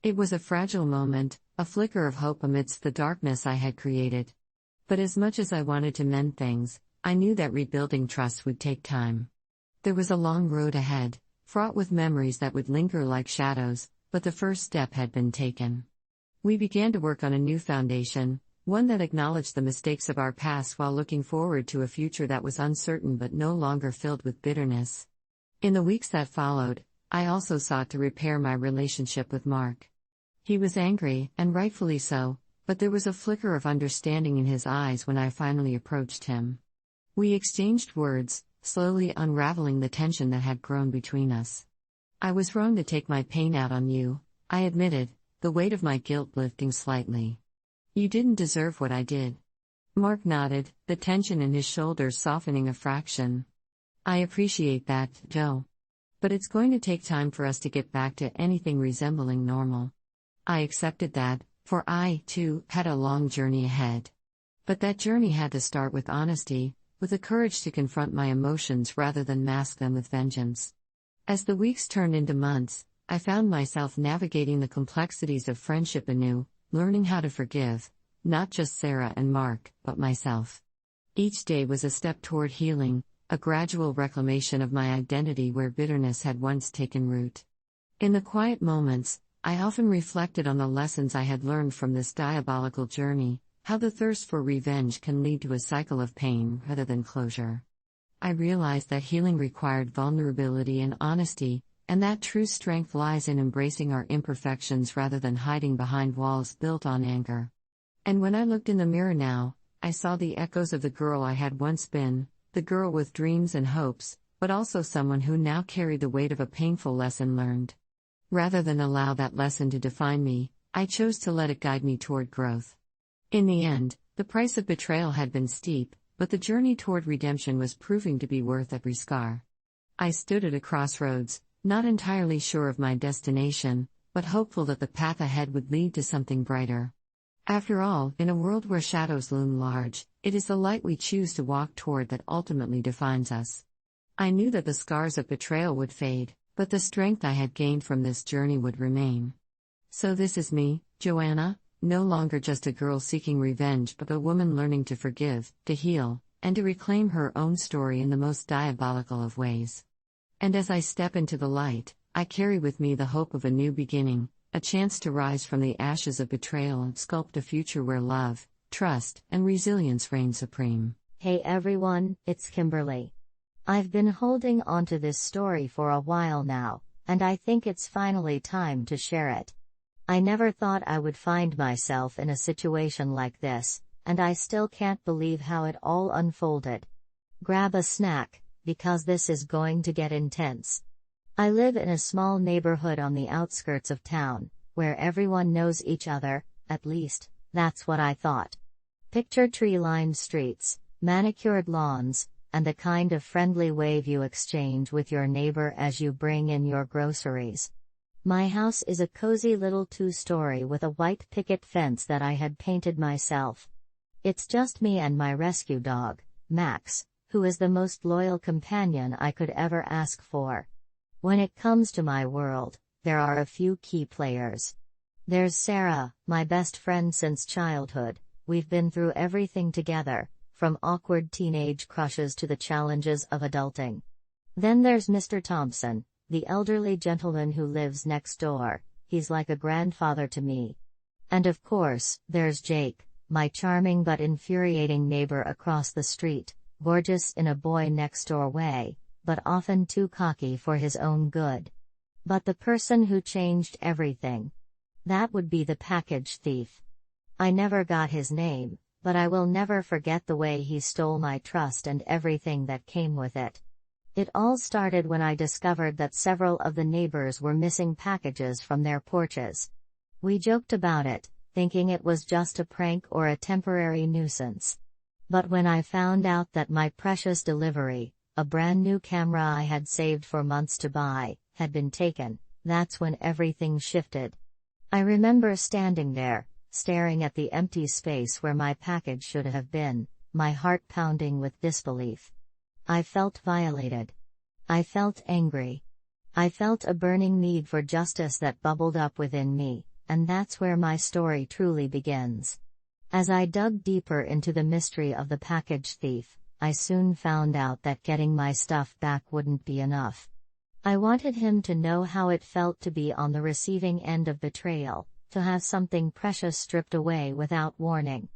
[SPEAKER 2] It was a fragile moment, a flicker of hope amidst the darkness I had created. But as much as I wanted to mend things, I knew that rebuilding trust would take time. There was a long road ahead, fraught with memories that would linger like shadows, but the first step had been taken. We began to work on a new foundation, one that acknowledged the mistakes of our past while looking forward to a future that was uncertain but no longer filled with bitterness. In the weeks that followed, I also sought to repair my relationship with Mark. He was angry, and rightfully so, but there was a flicker of understanding in his eyes when I finally approached him. We exchanged words, slowly unraveling the tension that had grown between us. "I was wrong to take my pain out on you," I admitted, the weight of my guilt lifting slightly. "You didn't deserve what I did." Mark nodded, the tension in his shoulders softening a fraction. "I appreciate that, Joe. But it's going to take time for us to get back to anything resembling normal." I accepted that, for I, too, had a long journey ahead. But that journey had to start with honesty, with the courage to confront my emotions rather than mask them with vengeance. As the weeks turned into months, I found myself navigating the complexities of friendship anew, learning how to forgive, not just Sarah and Mark, but myself. Each day was a step toward healing, a gradual reclamation of my identity where bitterness had once taken root. In the quiet moments, I often reflected on the lessons I had learned from this diabolical journey, how the thirst for revenge can lead to a cycle of pain rather than closure. I realized that healing required vulnerability and honesty, and that true strength lies in embracing our imperfections rather than hiding behind walls built on anger. And when I looked in the mirror now, I saw the echoes of the girl I had once been, the girl with dreams and hopes, but also someone who now carried the weight of a painful lesson learned. Rather than allow that lesson to define me, I chose to let it guide me toward growth. In the end, the price of betrayal had been steep, but the journey toward redemption was proving to be worth every scar. I stood at a crossroads, not entirely sure of my destination, but hopeful that the path ahead would lead to something brighter. After all, in a world where shadows loom large, it is the light we choose to walk toward that ultimately defines us. I knew that the scars of betrayal would fade, but the strength I had gained from this journey would remain. So this is me, Joanna, no longer just a girl seeking revenge but a woman learning to forgive, to heal, and to reclaim her own story in the most diabolical of ways. And as I step into the light, I carry with me the hope of a new beginning, a chance to rise from the ashes of betrayal and sculpt a future where love, trust, and resilience reign supreme.
[SPEAKER 3] Hey everyone, it's Kimberly. I've been holding onto this story for a while now, and I think it's finally time to share it. I never thought I would find myself in a situation like this, and I still can't believe how it all unfolded. Grab a snack, because this is going to get intense. I live in a small neighborhood on the outskirts of town, where everyone knows each other, at least, that's what I thought. Picture tree-lined streets, manicured lawns, and the kind of friendly wave you exchange with your neighbor as you bring in your groceries. My house is a cozy little two-story with a white picket fence that I had painted myself. It's just me and my rescue dog, Max, who is the most loyal companion I could ever ask for. When it comes to my world, there are a few key players. There's Sarah, my best friend since childhood. We've been through everything together, from awkward teenage crushes to the challenges of adulting. Then there's Mr. Thompson, the elderly gentleman who lives next door. He's like a grandfather to me. And of course, there's Jake, my charming but infuriating neighbor across the street, gorgeous in a boy-next-door way, but often too cocky for his own good. But the person who changed everything. That would be the package thief. I never got his name, but I will never forget the way he stole my trust and everything that came with it. It all started when I discovered that several of the neighbors were missing packages from their porches. We joked about it, thinking it was just a prank or a temporary nuisance. But when I found out that my precious delivery, a brand new camera I had saved for months to buy, had been taken, that's when everything shifted. I remember standing there, staring at the empty space where my package should have been, my heart pounding with disbelief. I felt violated. I felt angry. I felt a burning need for justice that bubbled up within me, and that's where my story truly begins. As I dug deeper into the mystery of the package thief, I soon found out that getting my stuff back wouldn't be enough. I wanted him to know how it felt to be on the receiving end of betrayal, to have something precious stripped away without warning.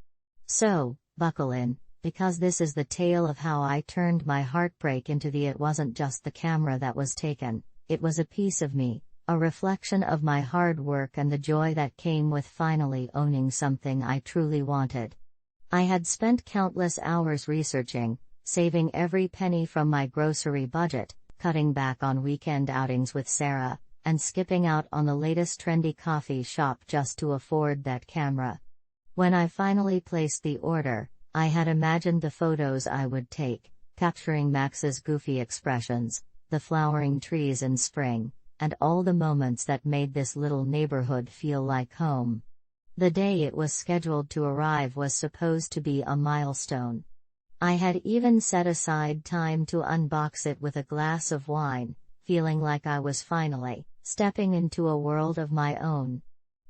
[SPEAKER 3] So, buckle in, because this is the tale of how I turned my heartbreak into it wasn't just the camera that was taken, it was a piece of me, a reflection of my hard work and the joy that came with finally owning something I truly wanted. I had spent countless hours researching, saving every penny from my grocery budget, cutting back on weekend outings with Sarah, and skipping out on the latest trendy coffee shop just to afford that camera. When I finally placed the order, I had imagined the photos I would take, capturing Max's goofy expressions, the flowering trees in spring, and all the moments that made this little neighborhood feel like home. The day it was scheduled to arrive was supposed to be a milestone. I had even set aside time to unbox it with a glass of wine, feeling like I was finally stepping into a world of my own.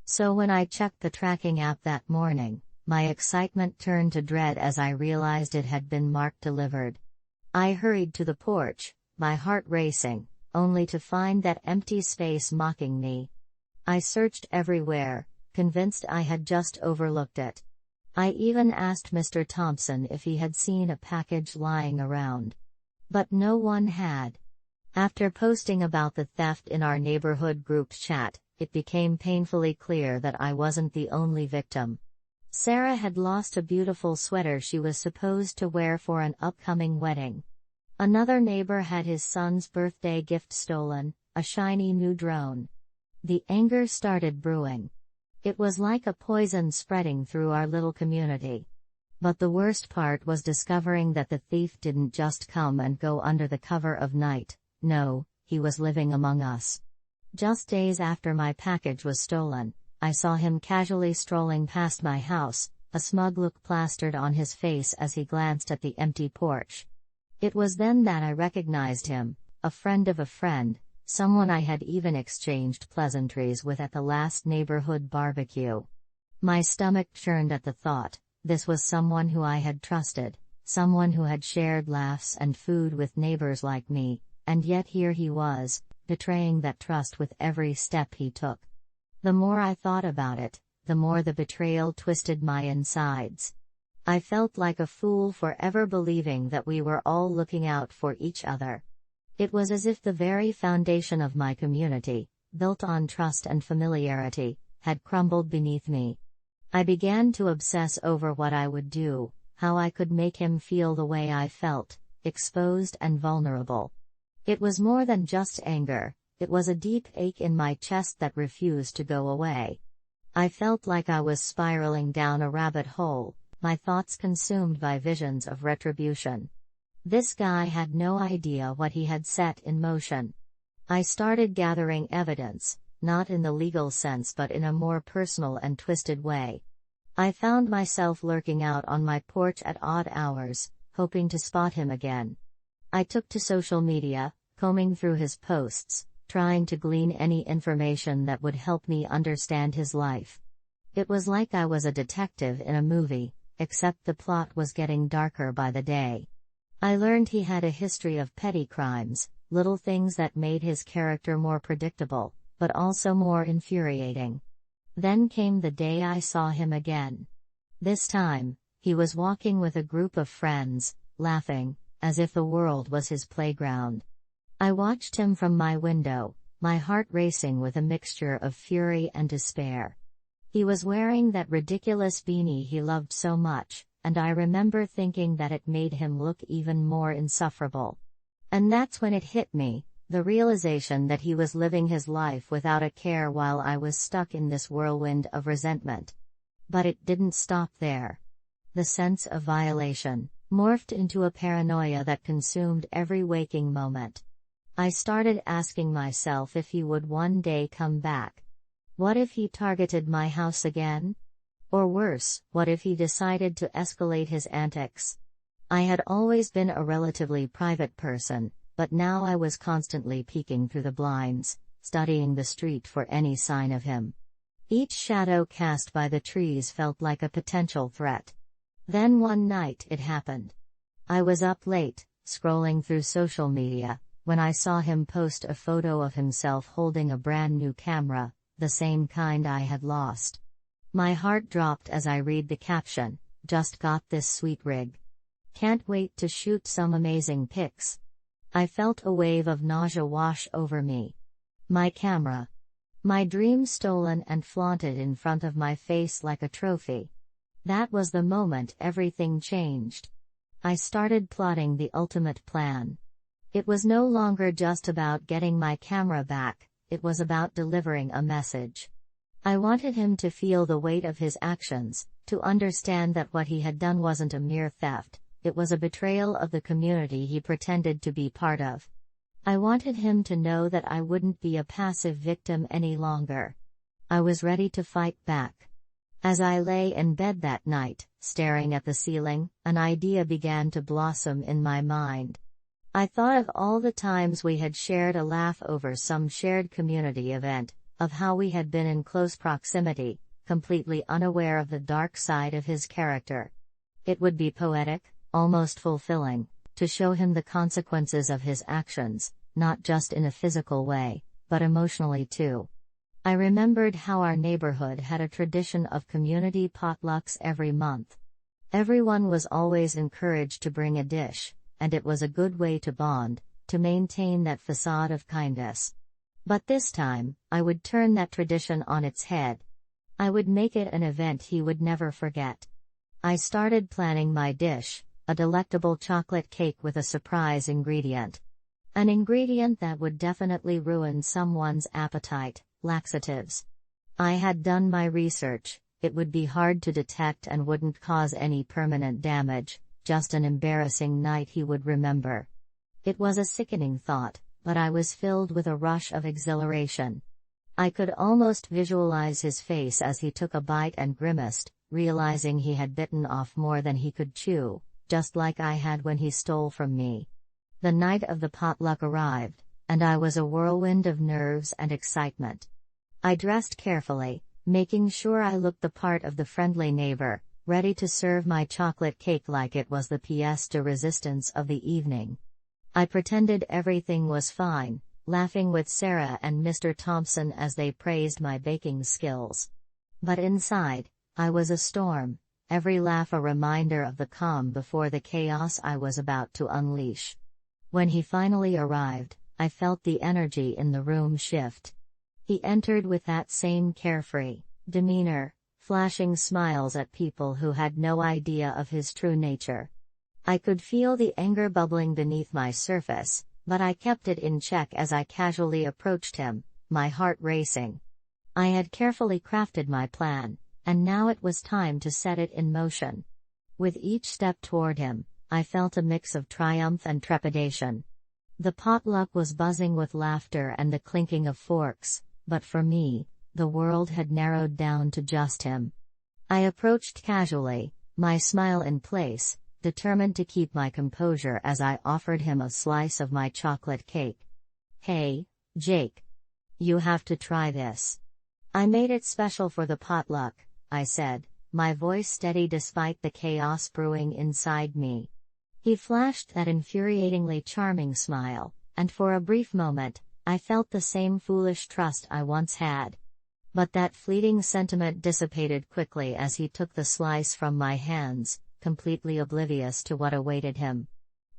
[SPEAKER 3] So when I checked the tracking app that morning, my excitement turned to dread as I realized it had been marked delivered. I hurried to the porch, my heart racing, only to find that empty space mocking me. I searched everywhere, convinced I had just overlooked it. I even asked Mr. Thompson if he had seen a package lying around. But no one had. After posting about the theft in our neighborhood group chat, it became painfully clear that I wasn't the only victim. Sarah had lost a beautiful sweater she was supposed to wear for an upcoming wedding. Another neighbor had his son's birthday gift stolen, a shiny new drone. The anger started brewing. It was like a poison spreading through our little community. But the worst part was discovering that the thief didn't just come and go under the cover of night. No, he was living among us. Just days after my package was stolen, I saw him casually strolling past my house, a smug look plastered on his face as he glanced at the empty porch. It was then that I recognized him, a friend of a friend, someone I had even exchanged pleasantries with at the last neighborhood barbecue. My stomach churned at the thought. This was someone who I had trusted, someone who had shared laughs and food with neighbors like me, and yet here he was, betraying that trust with every step he took. The more I thought about it, the more the betrayal twisted my insides. I felt like a fool for ever believing that we were all looking out for each other. It was as if the very foundation of my community, built on trust and familiarity, had crumbled beneath me. I began to obsess over what I would do, how I could make him feel the way I felt, exposed and vulnerable. It was more than just anger, it was a deep ache in my chest that refused to go away. I felt like I was spiraling down a rabbit hole, my thoughts consumed by visions of retribution. This guy had no idea what he had set in motion. I started gathering evidence, not in the legal sense but in a more personal and twisted way. I found myself lurking out on my porch at odd hours, hoping to spot him again. I took to social media, combing through his posts, trying to glean any information that would help me understand his life. It was like I was a detective in a movie, except the plot was getting darker by the day. I learned he had a history of petty crimes, little things that made his character more predictable, but also more infuriating. Then came the day I saw him again. This time, he was walking with a group of friends, laughing, as if the world was his playground. I watched him from my window, my heart racing with a mixture of fury and despair. He was wearing that ridiculous beanie he loved so much, and I remember thinking that it made him look even more insufferable. And that's when it hit me, the realization that he was living his life without a care while I was stuck in this whirlwind of resentment. But it didn't stop there. The sense of violation morphed into a paranoia that consumed every waking moment. I started asking myself if he would one day come back. What if he targeted my house again? Or worse, what if he decided to escalate his antics? I had always been a relatively private person, but now I was constantly peeking through the blinds, studying the street for any sign of him. Each shadow cast by the trees felt like a potential threat. Then one night it happened. I was up late, scrolling through social media, when I saw him post a photo of himself holding a brand new camera, the same kind I had lost. My heart dropped as I read the caption, "Just got this sweet rig. Can't wait to shoot some amazing pics." I felt a wave of nausea wash over me. My camera. My dream stolen and flaunted in front of my face like a trophy. That was the moment everything changed. I started plotting the ultimate plan. It was no longer just about getting my camera back, it was about delivering a message. I wanted him to feel the weight of his actions, to understand that what he had done wasn't a mere theft, it was a betrayal of the community he pretended to be part of. I wanted him to know that I wouldn't be a passive victim any longer. I was ready to fight back. As I lay in bed that night, staring at the ceiling, an idea began to blossom in my mind. I thought of all the times we had shared a laugh over some shared community event, of how we had been in close proximity, completely unaware of the dark side of his character. It would be poetic, almost fulfilling, to show him the consequences of his actions, not just in a physical way, but emotionally too. I remembered how our neighborhood had a tradition of community potlucks every month. Everyone was always encouraged to bring a dish, and it was a good way to bond, to maintain that facade of kindness. But this time, I would turn that tradition on its head. I would make it an event he would never forget. I started planning my dish, a delectable chocolate cake with a surprise ingredient. An ingredient that would definitely ruin someone's appetite, laxatives. I had done my research, it would be hard to detect and wouldn't cause any permanent damage, just an embarrassing night he would remember. It was a sickening thought, but I was filled with a rush of exhilaration. I could almost visualize his face as he took a bite and grimaced, realizing he had bitten off more than he could chew, just like I had when he stole from me. The night of the potluck arrived, and I was a whirlwind of nerves and excitement. I dressed carefully, making sure I looked the part of the friendly neighbor, ready to serve my chocolate cake like it was the pièce de résistance of the evening. I pretended everything was fine, laughing with Sarah and Mr. Thompson as they praised my baking skills. But inside, I was a storm, every laugh a reminder of the calm before the chaos I was about to unleash. When he finally arrived, I felt the energy in the room shift. He entered with that same carefree demeanor, flashing smiles at people who had no idea of his true nature. I could feel the anger bubbling beneath my surface, but I kept it in check as I casually approached him, my heart racing. I had carefully crafted my plan, and now it was time to set it in motion. With each step toward him, I felt a mix of triumph and trepidation. The potluck was buzzing with laughter and the clinking of forks, but for me, the world had narrowed down to just him. I approached casually, my smile in place, determined to keep my composure as I offered him a slice of my chocolate cake. "Hey, Jake. You have to try this. I made it special for the potluck," I said, my voice steady despite the chaos brewing inside me. He flashed that infuriatingly charming smile, and for a brief moment, I felt the same foolish trust I once had. But that fleeting sentiment dissipated quickly as he took the slice from my hands, completely oblivious to what awaited him.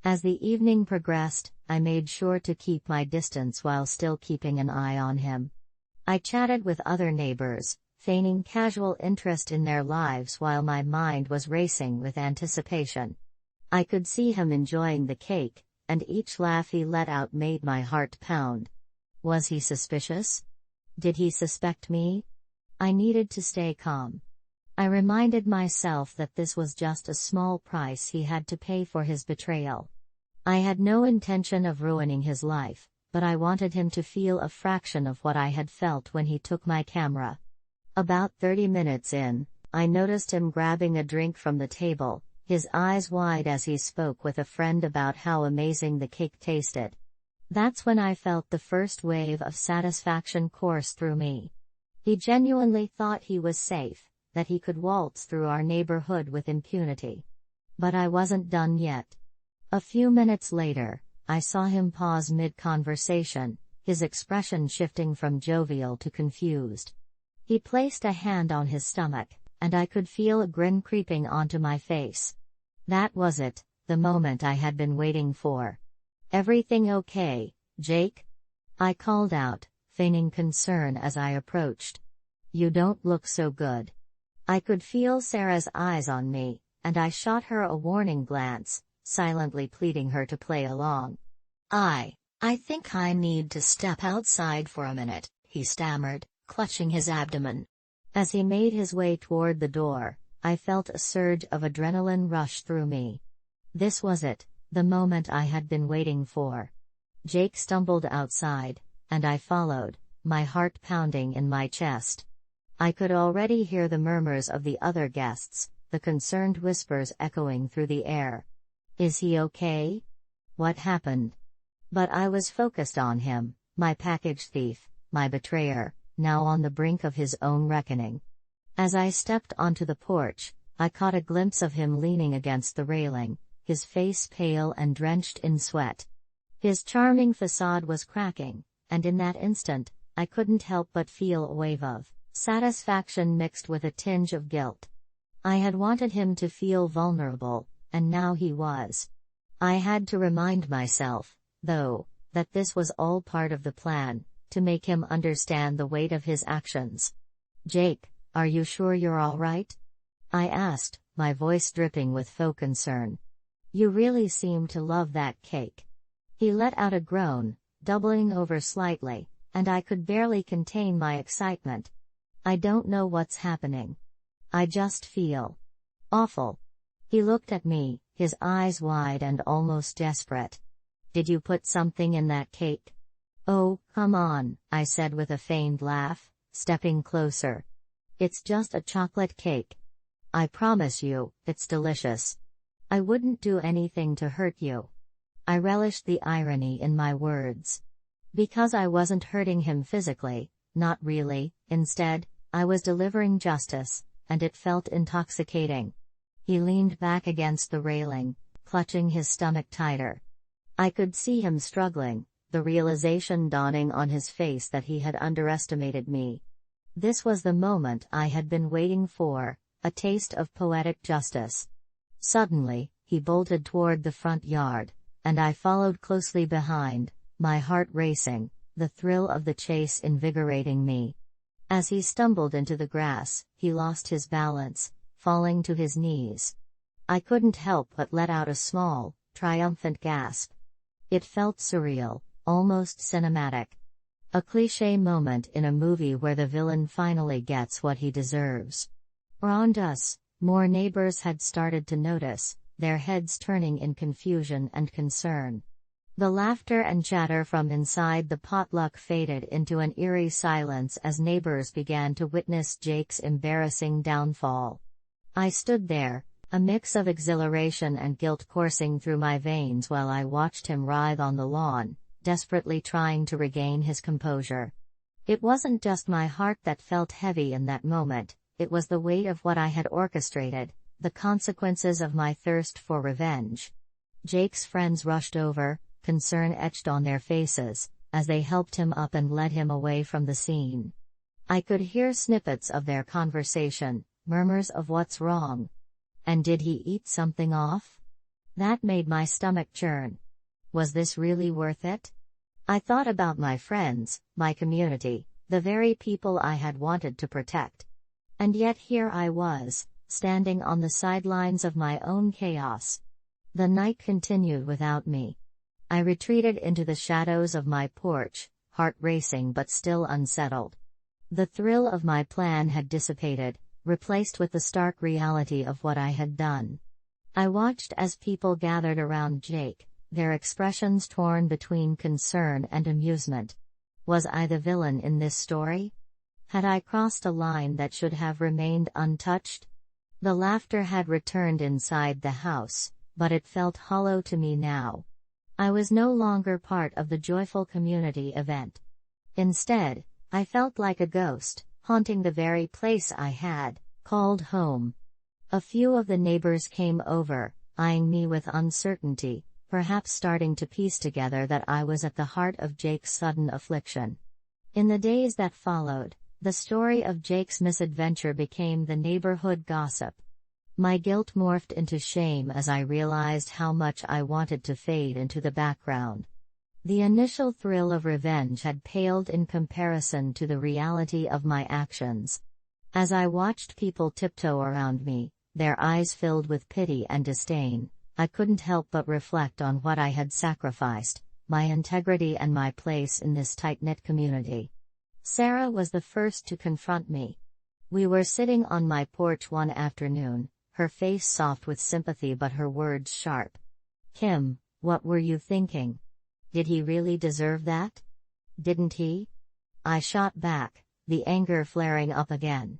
[SPEAKER 3] As the evening progressed, I made sure to keep my distance while still keeping an eye on him. I chatted with other neighbors, feigning casual interest in their lives while my mind was racing with anticipation. I could see him enjoying the cake, and each laugh he let out made my heart pound. Was he suspicious? Did he suspect me? I needed to stay calm. I reminded myself that this was just a small price he had to pay for his betrayal. I had no intention of ruining his life, but I wanted him to feel a fraction of what I had felt when he took my camera. About 30 minutes in, I noticed him grabbing a drink from the table, his eyes wide as he spoke with a friend about how amazing the cake tasted. That's when I felt the first wave of satisfaction course through me. He genuinely thought he was safe, that he could waltz through our neighborhood with impunity. But I wasn't done yet. A few minutes later, I saw him pause mid-conversation, his expression shifting from jovial to confused. He placed a hand on his stomach, and I could feel a grin creeping onto my face. That was it, the moment I had been waiting for. "Everything okay, Jake?" I called out, feigning concern as I approached. "You don't look so good." I could feel Sarah's eyes on me, and I shot her a warning glance, silently pleading her to play along. I think I need to step outside for a minute," he stammered, clutching his abdomen. As he made his way toward the door, I felt a surge of adrenaline rush through me. This was it, the moment I had been waiting for. Jake stumbled outside, and I followed, my heart pounding in my chest. I could already hear the murmurs of the other guests, the concerned whispers echoing through the air. "Is he okay? What happened?" But I was focused on him, my package thief, my betrayer, now on the brink of his own reckoning. As I stepped onto the porch, I caught a glimpse of him leaning against the railing, his face pale and drenched in sweat. His charming facade was cracking, and in that instant, I couldn't help but feel a wave of satisfaction mixed with a tinge of guilt. I had wanted him to feel vulnerable, and now he was. I had to remind myself, though, that this was all part of the plan, to make him understand the weight of his actions. "Jake, are you sure you're all right?" I asked, my voice dripping with faux concern. "You really seem to love that cake." He let out a groan, doubling over slightly, and I could barely contain my excitement. "I don't know what's happening. I just feel awful." He looked at me, his eyes wide and almost desperate. "Did you put something in that cake?" "Oh, come on," I said with a feigned laugh, stepping closer. "It's just a chocolate cake. I promise you, it's delicious. I wouldn't do anything to hurt you." I relished the irony in my words. Because I wasn't hurting him physically, not really, instead, I was delivering justice, and it felt intoxicating. He leaned back against the railing, clutching his stomach tighter. I could see him struggling, the realization dawning on his face that he had underestimated me. This was the moment I had been waiting for, a taste of poetic justice. Suddenly, he bolted toward the front yard, and I followed closely behind, my heart racing, the thrill of the chase invigorating me. As he stumbled into the grass, he lost his balance, falling to his knees. I couldn't help but let out a small, triumphant gasp. It felt surreal, almost cinematic. A cliché moment in a movie where the villain finally gets what he deserves. Around us, more neighbors had started to notice, their heads turning in confusion and concern. The laughter and chatter from inside the potluck faded into an eerie silence as neighbors began to witness Jake's embarrassing downfall. I stood there, a mix of exhilaration and guilt coursing through my veins while I watched him writhe on the lawn, desperately trying to regain his composure. It wasn't just my heart that felt heavy in that moment, it was the weight of what I had orchestrated, the consequences of my thirst for revenge. Jake's friends rushed over, concern etched on their faces, as they helped him up and led him away from the scene. I could hear snippets of their conversation, murmurs of "what's wrong? And did he eat something off?" That made my stomach churn. Was this really worth it? I thought about my friends, my community, the very people I had wanted to protect. And yet here I was, standing on the sidelines of my own chaos. The night continued without me. I retreated into the shadows of my porch, heart racing but still unsettled. The thrill of my plan had dissipated, replaced with the stark reality of what I had done. I watched as people gathered around Jake, their expressions torn between concern and amusement. Was I the villain in this story? Had I crossed a line that should have remained untouched? The laughter had returned inside the house, but it felt hollow to me now. I was no longer part of the joyful community event. Instead, I felt like a ghost, haunting the very place I had called home. A few of the neighbors came over, eyeing me with uncertainty, perhaps starting to piece together that I was at the heart of Jake's sudden affliction. In the days that followed, the story of Jake's misadventure became the neighborhood gossip. My guilt morphed into shame as I realized how much I wanted to fade into the background. The initial thrill of revenge had paled in comparison to the reality of my actions. As I watched people tiptoe around me, their eyes filled with pity and disdain, I couldn't help but reflect on what I had sacrificed, my integrity and my place in this tight-knit community. Sarah was the first to confront me. We were sitting on my porch one afternoon, her face soft with sympathy but her words sharp. "Kim, what were you thinking? Did he really deserve that? Didn't he?" I shot back, the anger flaring up again.